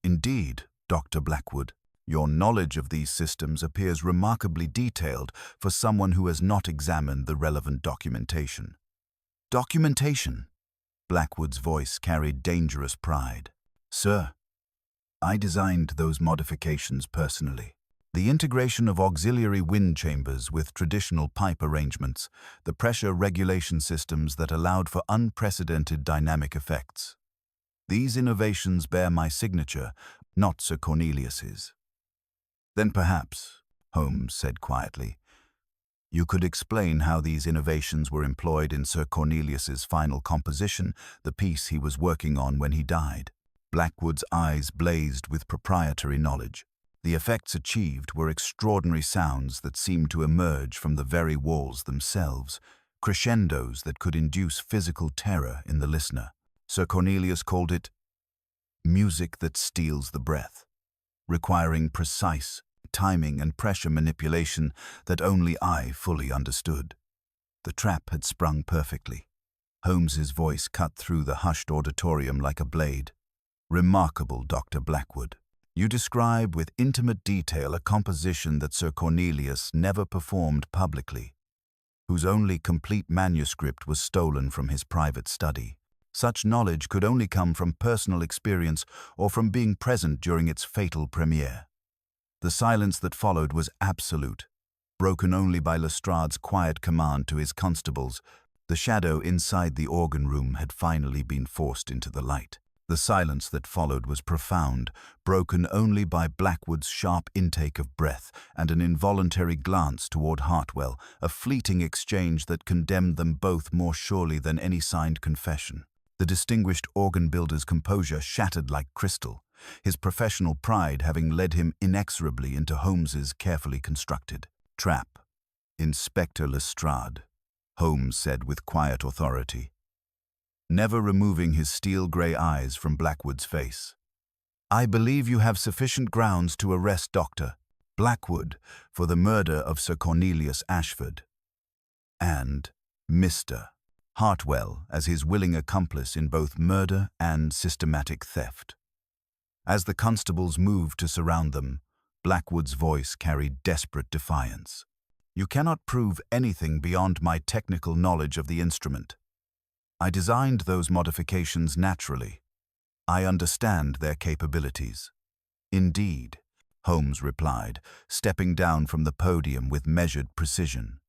"Indeed, Dr. Blackwood, your knowledge of these systems appears remarkably detailed for someone who has not examined the relevant documentation." "Documentation?" Blackwood's voice carried dangerous pride. "Sir, I designed those modifications personally. The integration of auxiliary wind chambers with traditional pipe arrangements, the pressure regulation systems that allowed for unprecedented dynamic effects. These innovations bear my signature, not Sir Cornelius's." "Then perhaps," Holmes said quietly, "you could explain how these innovations were employed in Sir Cornelius's final composition, the piece he was working on when he died." Blackwood's eyes blazed with proprietary knowledge. The effects achieved were extraordinary sounds that seemed to emerge from the very walls themselves, crescendos that could induce physical terror in the listener. Sir Cornelius called it music that steals the breath, requiring precise timing and pressure manipulation that only I fully understood. The trap had sprung perfectly. Holmes's voice cut through the hushed auditorium like a blade. "Remarkable, Dr. Blackwood. You describe with intimate detail a composition that Sir Cornelius never performed publicly, whose only complete manuscript was stolen from his private study. Such knowledge could only come from personal experience or from being present during its fatal premiere." The silence that followed was absolute, broken only by Lestrade's quiet command to his constables. The shadow inside the organ room had finally been forced into the light. The silence that followed was profound, broken only by Blackwood's sharp intake of breath and an involuntary glance toward Hartwell, a fleeting exchange that condemned them both more surely than any signed confession. The distinguished organ builder's composure shattered like crystal, his professional pride having led him inexorably into Holmes's carefully constructed trap. "Inspector Lestrade," Holmes said with quiet authority, never removing his steel-grey eyes from Blackwood's face. "I believe you have sufficient grounds to arrest Dr. Blackwood for the murder of Sir Cornelius Ashford and Mr. Hartwell as his willing accomplice in both murder and systematic theft." As the constables moved to surround them, Blackwood's voice carried desperate defiance. "You cannot prove anything beyond my technical knowledge of the instrument. I designed those modifications naturally. I understand their capabilities." "Indeed," Holmes replied, stepping down from the podium with measured precision.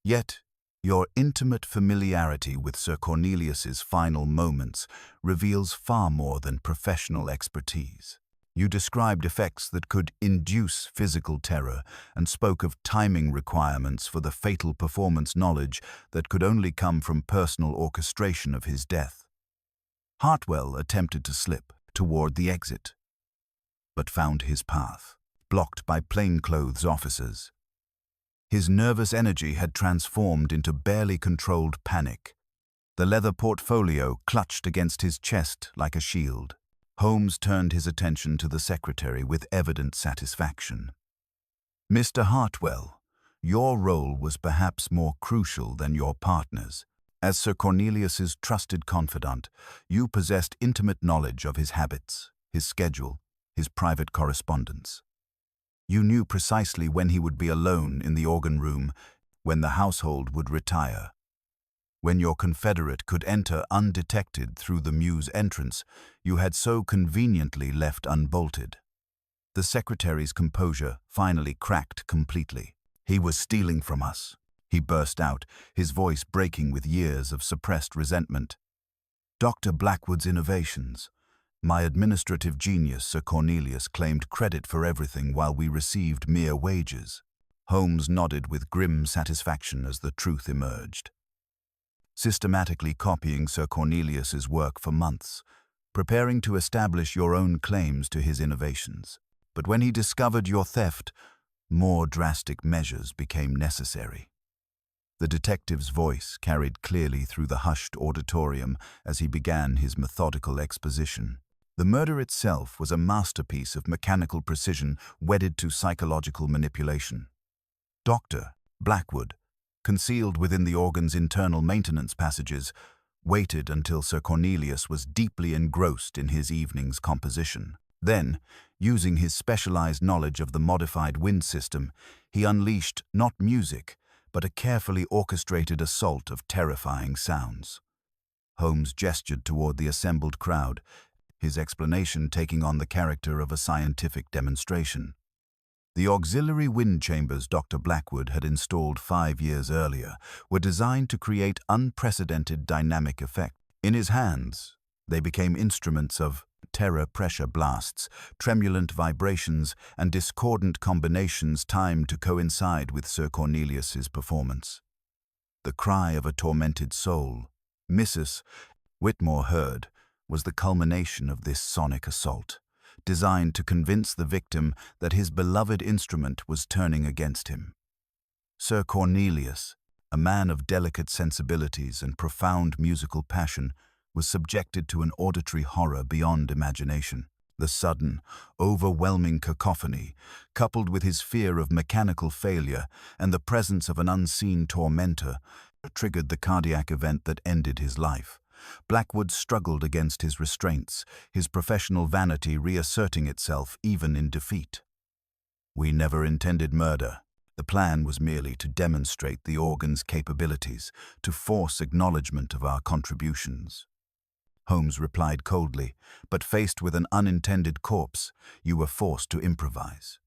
"Yet, your intimate familiarity with Sir Cornelius's final moments reveals far more than professional expertise. You described effects that could induce physical terror and spoke of timing requirements for the fatal performance knowledge that could only come from personal orchestration of his death." Hartwell attempted to slip toward the exit, but found his path blocked by plainclothes officers. His nervous energy had transformed into barely controlled panic. The leather portfolio clutched against his chest like a shield. Holmes turned his attention to the secretary with evident satisfaction. "Mr. Hartwell, your role was perhaps more crucial than your partner's. As Sir Cornelius's trusted confidant, you possessed intimate knowledge of his habits, his schedule, his private correspondence. You knew precisely when he would be alone in the organ room, when the household would retire, when your confederate could enter undetected through the mews entrance you had so conveniently left unbolted. The secretary's composure finally cracked completely. "He was stealing from us," he burst out, his voice breaking with years of suppressed resentment. "Dr. Blackwood's innovations. My administrative genius, Sir Cornelius, claimed credit for everything while we received mere wages." Holmes nodded with grim satisfaction as the truth emerged. Systematically copying Sir Cornelius's work for months, preparing to establish your own claims to his innovations. But when he discovered your theft, more drastic measures became necessary. The detective's voice carried clearly through the hushed auditorium as he began his methodical exposition. The murder itself was a masterpiece of mechanical precision wedded to psychological manipulation. Dr. Blackwood, concealed within the organ's internal maintenance passages, waited until Sir Cornelius was deeply engrossed in his evening's composition. Then, using his specialized knowledge of the modified wind system, he unleashed not music, but a carefully orchestrated assault of terrifying sounds. Holmes gestured toward the assembled crowd, his explanation taking on the character of a scientific demonstration. The auxiliary wind chambers Dr. Blackwood had installed 5 years earlier were designed to create unprecedented dynamic effect. In his hands, they became instruments of terror pressure blasts, tremulant vibrations, and discordant combinations timed to coincide with Sir Cornelius's performance. The cry of a tormented soul, Mrs. Whitmore heard, was the culmination of this sonic assault, designed to convince the victim that his beloved instrument was turning against him. Sir Cornelius, a man of delicate sensibilities and profound musical passion, was subjected to an auditory horror beyond imagination. The sudden, overwhelming cacophony, coupled with his fear of mechanical failure and the presence of an unseen tormentor, triggered the cardiac event that ended his life. Blackwood struggled against his restraints, his professional vanity reasserting itself even in defeat. "We never intended murder. The plan was merely to demonstrate the organ's capabilities, to force acknowledgement of our contributions." Holmes replied coldly, "But faced with an unintended corpse, you were forced to improvise.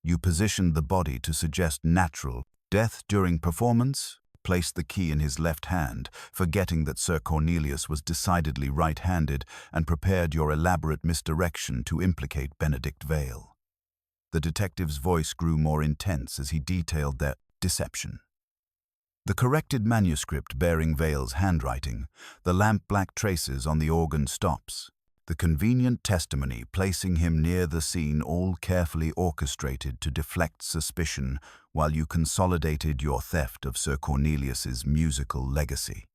You positioned the body to suggest natural death during performance, placed the key in his left hand, forgetting that Sir Cornelius was decidedly right-handed, and prepared your elaborate misdirection to implicate Benedict Vale." The detective's voice grew more intense as he detailed their deception. The corrected manuscript bearing Vale's handwriting, the lamp-black traces on the organ stops, the convenient testimony placing him near the scene, all carefully orchestrated to deflect suspicion while you consolidated your theft of Sir Cornelius's musical legacy.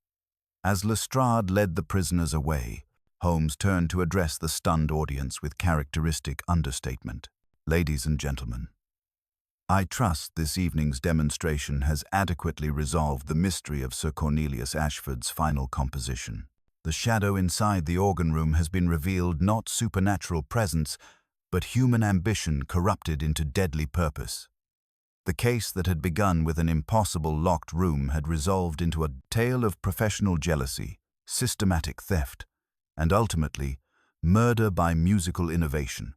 As Lestrade led the prisoners away, Holmes turned to address the stunned audience with characteristic understatement. "Ladies and gentlemen, I trust this evening's demonstration has adequately resolved the mystery of Sir Cornelius Ashford's final composition. The shadow inside the organ room has been revealed, not supernatural presence, but human ambition corrupted into deadly purpose. The case that had begun with an impossible locked room had resolved into a tale of professional jealousy, systematic theft, and ultimately, murder by musical innovation.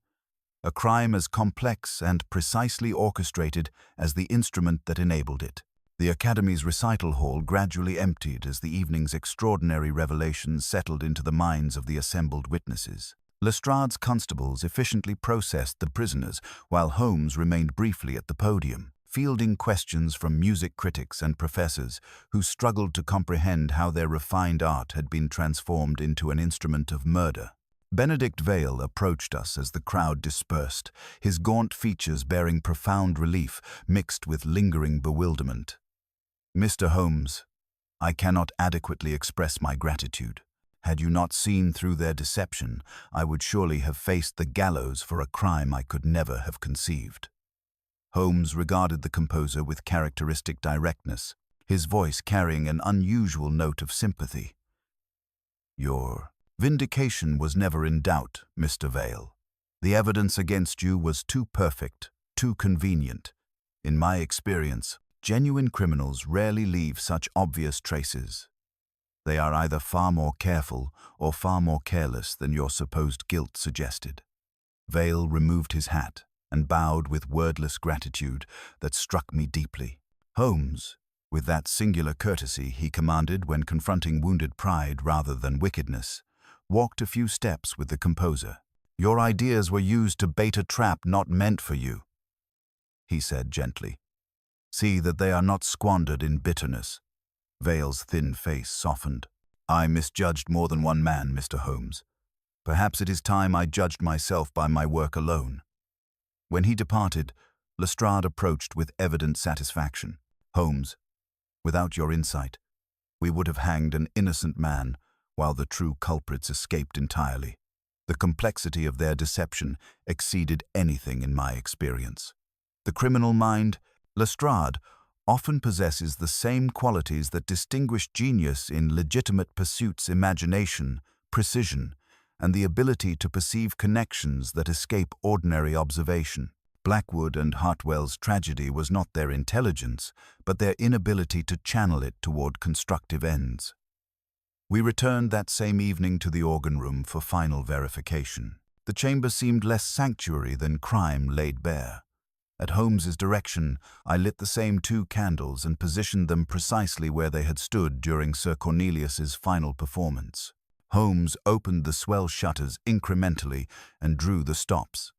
A crime as complex and precisely orchestrated as the instrument that enabled it." The Academy's recital hall gradually emptied as the evening's extraordinary revelations settled into the minds of the assembled witnesses. Lestrade's constables efficiently processed the prisoners, while Holmes remained briefly at the podium, fielding questions from music critics and professors who struggled to comprehend how their refined art had been transformed into an instrument of murder. Benedict Vale approached us as the crowd dispersed, his gaunt features bearing profound relief mixed with lingering bewilderment. "Mr. Holmes, I cannot adequately express my gratitude. Had you not seen through their deception, I would surely have faced the gallows for a crime I could never have conceived." Holmes regarded the composer with characteristic directness, his voice carrying an unusual note of sympathy. "Your vindication was never in doubt, Mr. Vale. The evidence against you was too perfect, too convenient. In my experience, genuine criminals rarely leave such obvious traces. They are either far more careful or far more careless than your supposed guilt suggested. Vale removed his hat and bowed with wordless gratitude that struck me deeply. Holmes, with that singular courtesy he commanded when confronting wounded pride rather than wickedness, walked a few steps with the composer. "Your ideas were used to bait a trap not meant for you," he said gently. "See that they are not squandered in bitterness." Vale's thin face softened. "I misjudged more than one man, Mr. Holmes. Perhaps it is time I judged myself by my work alone." When he departed, Lestrade approached with evident satisfaction. "Holmes, without your insight, we would have hanged an innocent man while the true culprits escaped entirely. The complexity of their deception exceeded anything in my experience. The criminal mind, Lestrade, often possesses the same qualities that distinguish genius in legitimate pursuits: imagination, precision, and the ability to perceive connections that escape ordinary observation. Blackwood and Hartwell's tragedy was not their intelligence, but their inability to channel it toward constructive ends. We returned that same evening to the organ room for final verification. The chamber seemed less sanctuary than crime laid bare. At Holmes's direction, I lit the same 2 candles and positioned them precisely where they had stood during Sir Cornelius's final performance. Holmes opened the swell shutters incrementally and drew the stops.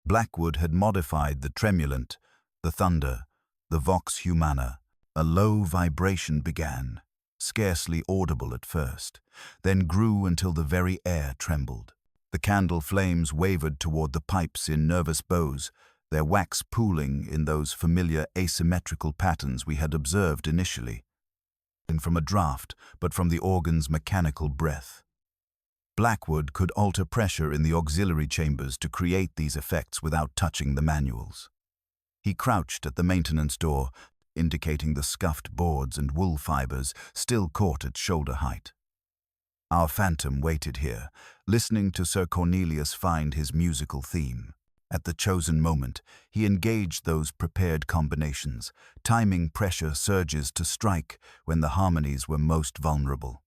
Blackwood had modified the tremulant, the thunder, the vox humana. A low vibration began, scarcely audible at first, then grew until the very air trembled. The candle flames wavered toward the pipes in nervous bows, their wax pooling in those familiar asymmetrical patterns we had observed initially, and from a draught, but from the organ's mechanical breath. Blackwood could alter pressure in the auxiliary chambers to create these effects without touching the manuals. He crouched at the maintenance door, indicating the scuffed boards and wool fibers still caught at shoulder height. Our phantom waited here, listening to Sir Cornelius find his musical theme. At the chosen moment, he engaged those prepared combinations, timing pressure surges to strike when the harmonies were most vulnerable.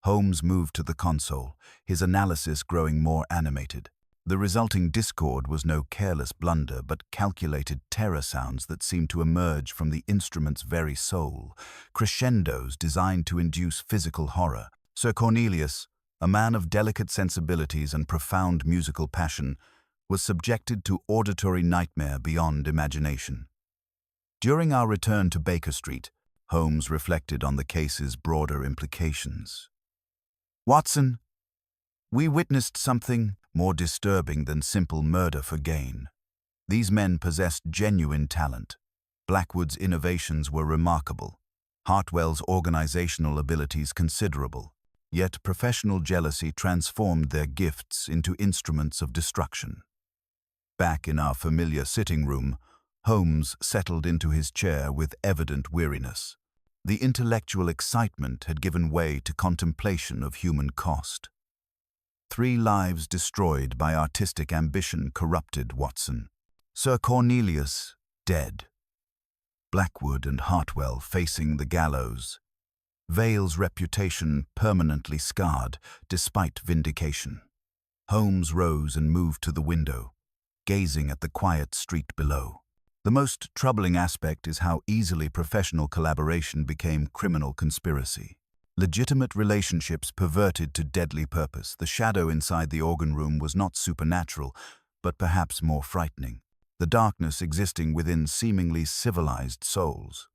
Holmes moved to the console, his analysis growing more animated. The resulting discord was no careless blunder, but calculated terror sounds that seemed to emerge from the instrument's very soul, crescendos designed to induce physical horror. Sir Cornelius, a man of delicate sensibilities and profound musical passion, was subjected to auditory nightmare beyond imagination. During our return to Baker Street, Holmes reflected on the case's broader implications. "Watson, we witnessed something more disturbing than simple murder for gain. These men possessed genuine talent. Blackwood's innovations were remarkable, Hartwell's organizational abilities considerable, yet professional jealousy transformed their gifts into instruments of destruction." Back in our familiar sitting room, Holmes settled into his chair with evident weariness. The intellectual excitement had given way to contemplation of human cost. 3 lives destroyed by artistic ambition corrupted, Watson. Sir Cornelius dead. Blackwood and Hartwell facing the gallows. Vale's reputation permanently scarred despite vindication. Holmes rose and moved to the window, gazing at the quiet street below. The most troubling aspect is how easily professional collaboration became criminal conspiracy. Legitimate relationships perverted to deadly purpose. The shadow inside the organ room was not supernatural, but perhaps more frightening. The darkness existing within seemingly civilized souls.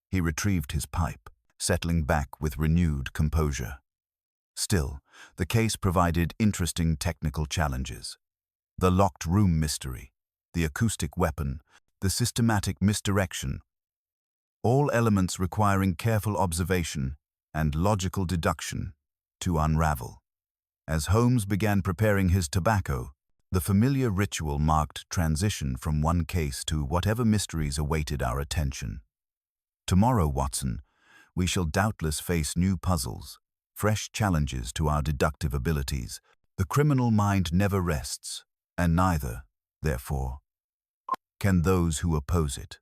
He retrieved his pipe, settling back with renewed composure. Still, the case provided interesting technical challenges. The locked room mystery, the acoustic weapon, the systematic misdirection, all elements requiring careful observation and logical deduction to unravel. As Holmes began preparing his tobacco, the familiar ritual marked transition from one case to whatever mysteries awaited our attention. Tomorrow, Watson, we shall doubtless face new puzzles, fresh challenges to our deductive abilities. The criminal mind never rests, and neither, therefore, can those who oppose it.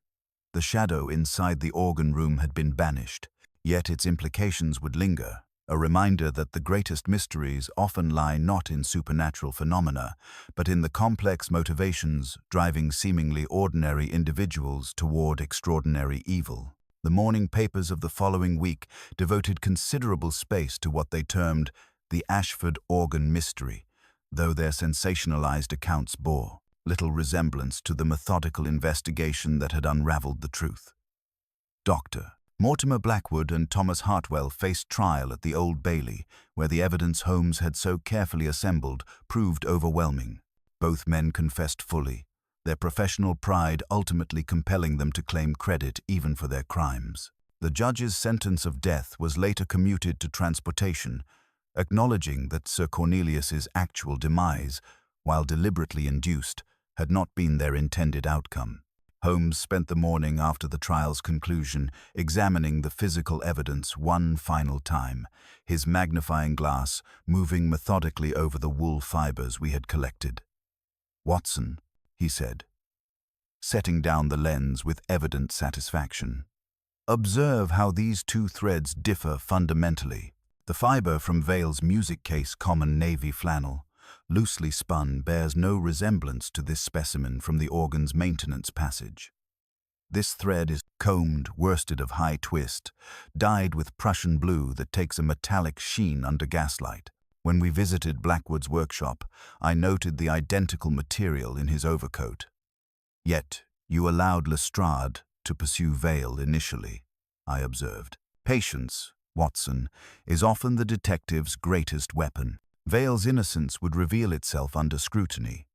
The shadow inside the organ room had been banished, yet its implications would linger, a reminder that the greatest mysteries often lie not in supernatural phenomena, but in the complex motivations driving seemingly ordinary individuals toward extraordinary evil. The morning papers of the following week devoted considerable space to what they termed the Ashford organ mystery, though their sensationalized accounts bore little resemblance to the methodical investigation that had unraveled the truth. Dr. Mortimer Blackwood and Thomas Hartwell faced trial at the Old Bailey, where the evidence Holmes had so carefully assembled proved overwhelming. Both men confessed fully, their professional pride ultimately compelling them to claim credit even for their crimes. The judge's sentence of death was later commuted to transportation, acknowledging that Sir Cornelius's actual demise, while deliberately induced, had not been their intended outcome. Holmes spent the morning after the trial's conclusion examining the physical evidence one final time, his magnifying glass moving methodically over the wool fibers we had collected. "Watson," he said, setting down the lens with evident satisfaction, "observe how these two threads differ fundamentally. The fiber from Vale's music case common navy flannel, loosely spun, bears no resemblance to this specimen from the organ's maintenance passage. This thread is combed, worsted of high twist, dyed with Prussian blue that takes a metallic sheen under gaslight. When we visited Blackwood's workshop, I noted the identical material in his overcoat. Yet you allowed Lestrade to pursue Vale initially," I observed. "Patience, Watson, is often the detective's greatest weapon. Vale's innocence would reveal itself under scrutiny,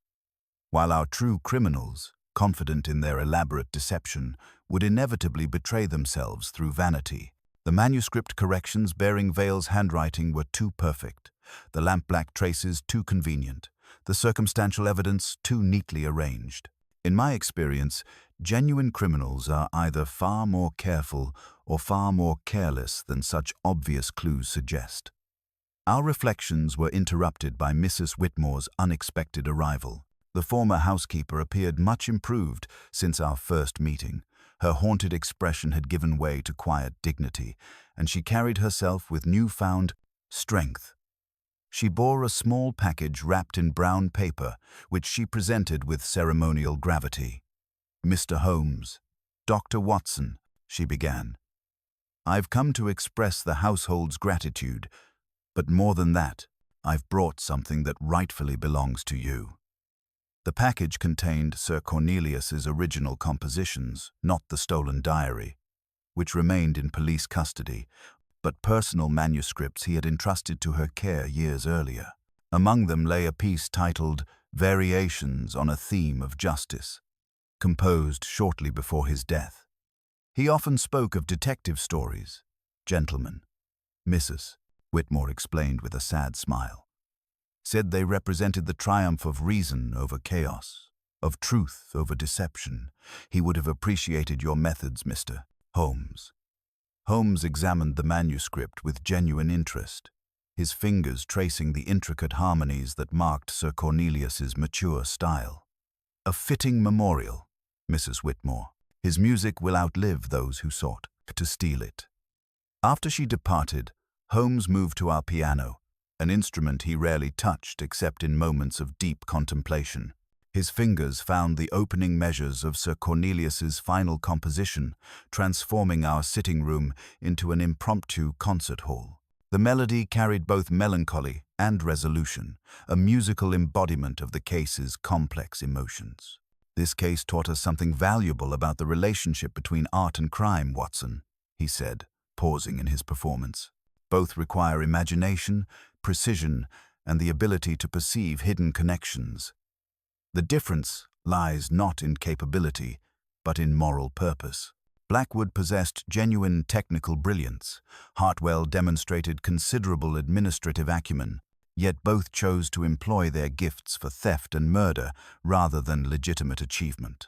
while our true criminals, confident in their elaborate deception, would inevitably betray themselves through vanity. The manuscript corrections bearing Vale's handwriting were too perfect, the lampblack traces too convenient, the circumstantial evidence too neatly arranged. In my experience, genuine criminals are either far more careful or far more careless than such obvious clues suggest." Our reflections were interrupted by Mrs. Whitmore's unexpected arrival. The former housekeeper appeared much improved since our first meeting. Her haunted expression had given way to quiet dignity, and she carried herself with newfound strength. She bore a small package wrapped in brown paper, which she presented with ceremonial gravity. "Mr. Holmes, Dr. Watson," she began, "I've come to express the household's gratitude. But more than that, I've brought something that rightfully belongs to you." The package contained Sir Cornelius's original compositions, not the stolen diary, which remained in police custody, but personal manuscripts he had entrusted to her care years earlier. Among them lay a piece titled "Variations on a Theme of Justice," composed shortly before his death. He often spoke of detective stories. "Gentlemen," Mrs. Whitmore explained with a sad smile, "said they represented the triumph of reason over chaos, of truth over deception. He would have appreciated your methods, Mr. Holmes." Holmes examined the manuscript with genuine interest, his fingers tracing the intricate harmonies that marked Sir Cornelius's mature style. "A fitting memorial, Mrs. Whitmore. His music will outlive those who sought to steal it." After she departed, Holmes moved to our piano, an instrument he rarely touched except in moments of deep contemplation. His fingers found the opening measures of Sir Cornelius's final composition, transforming our sitting room into an impromptu concert hall. The melody carried both melancholy and resolution, a musical embodiment of the case's complex emotions. "This case taught us something valuable about the relationship between art and crime, Watson," he said, pausing in his performance. "Both require imagination, precision, and the ability to perceive hidden connections. The difference lies not in capability, but in moral purpose." Blackwood possessed genuine technical brilliance. Hartwell demonstrated considerable administrative acumen, yet both chose to employ their gifts for theft and murder rather than legitimate achievement.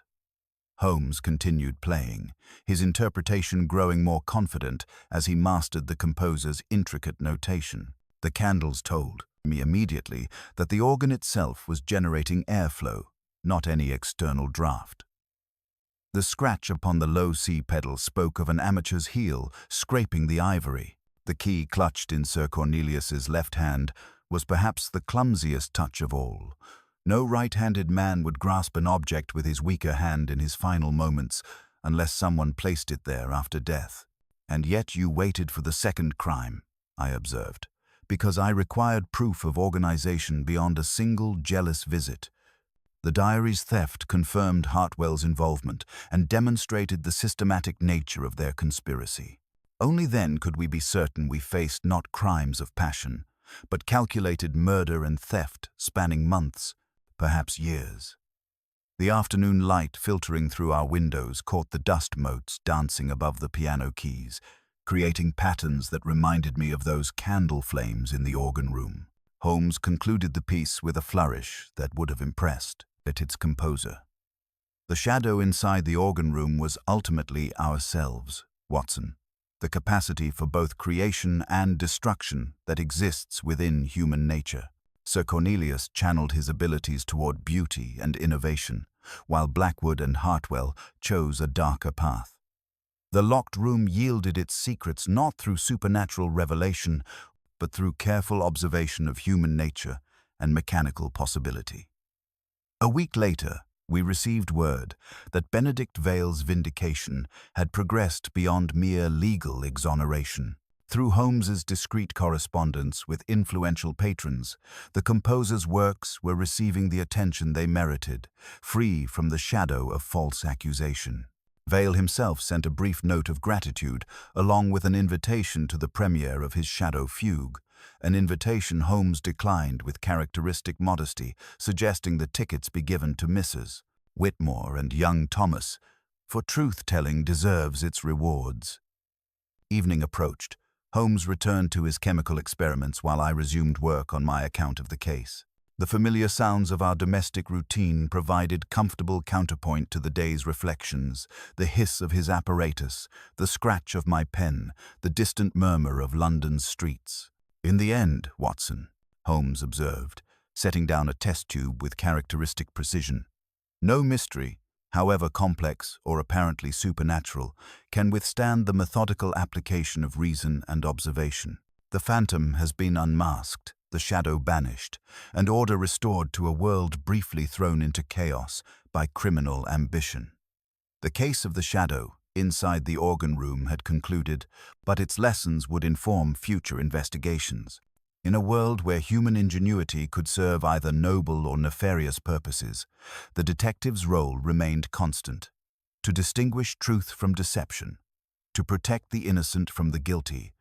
Holmes continued playing, his interpretation growing more confident as he mastered the composer's intricate notation. The candles told me immediately that the organ itself was generating airflow, not any external draft. The scratch upon the low C pedal spoke of an amateur's heel scraping the ivory. The key clutched in Sir Cornelius's left hand was perhaps the clumsiest touch of all. No right-handed man would grasp an object with his weaker hand in his final moments unless someone placed it there after death. "And yet you waited for the second crime," I observed, "because I required proof of organization beyond a single jealous visit." The diary's theft confirmed Hartwell's involvement and demonstrated the systematic nature of their conspiracy. Only then could we be certain we faced not crimes of passion, but calculated murder and theft spanning months, perhaps years. The afternoon light filtering through our windows caught the dust motes dancing above the piano keys, creating patterns that reminded me of those candle flames in the organ room. Holmes concluded the piece with a flourish that would have impressed its composer. "The shadow inside the organ room was ultimately ourselves, Watson. The capacity for both creation and destruction that exists within human nature." Sir Cornelius channeled his abilities toward beauty and innovation, while Blackwood and Hartwell chose a darker path. The locked room yielded its secrets not through supernatural revelation, but through careful observation of human nature and mechanical possibility. A week later, we received word that Benedict Vale's vindication had progressed beyond mere legal exoneration. Through Holmes's discreet correspondence with influential patrons, the composer's works were receiving the attention they merited, free from the shadow of false accusation. Vale himself sent a brief note of gratitude, along with an invitation to the premiere of his Shadow Fugue, an invitation Holmes declined with characteristic modesty, suggesting the tickets be given to Mrs. Whitmore and young Thomas, for truth-telling deserves its rewards. Evening approached. Holmes returned to his chemical experiments while I resumed work on my account of the case. The familiar sounds of our domestic routine provided comfortable counterpoint to the day's reflections, the hiss of his apparatus, the scratch of my pen, the distant murmur of London's streets. "In the end, Watson," Holmes observed, setting down a test tube with characteristic precision, "no mystery, however complex or apparently supernatural, can withstand the methodical application of reason and observation. The phantom has been unmasked, the shadow banished, and order restored to a world briefly thrown into chaos by criminal ambition." The case of the shadow inside the organ room had concluded, but its lessons would inform future investigations. In a world where human ingenuity could serve either noble or nefarious purposes, the detective's role remained constant: to distinguish truth from deception, to protect the innocent from the guilty,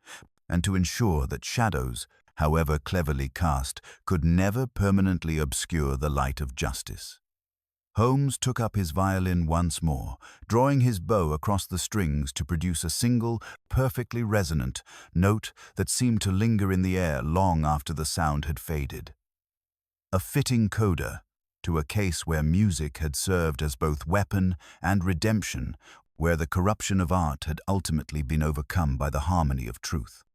and to ensure that shadows, however cleverly cast, could never permanently obscure the light of justice. Holmes took up his violin once more, drawing his bow across the strings to produce a single, perfectly resonant note that seemed to linger in the air long after the sound had faded. A fitting coda to a case where music had served as both weapon and redemption, where the corruption of art had ultimately been overcome by the harmony of truth.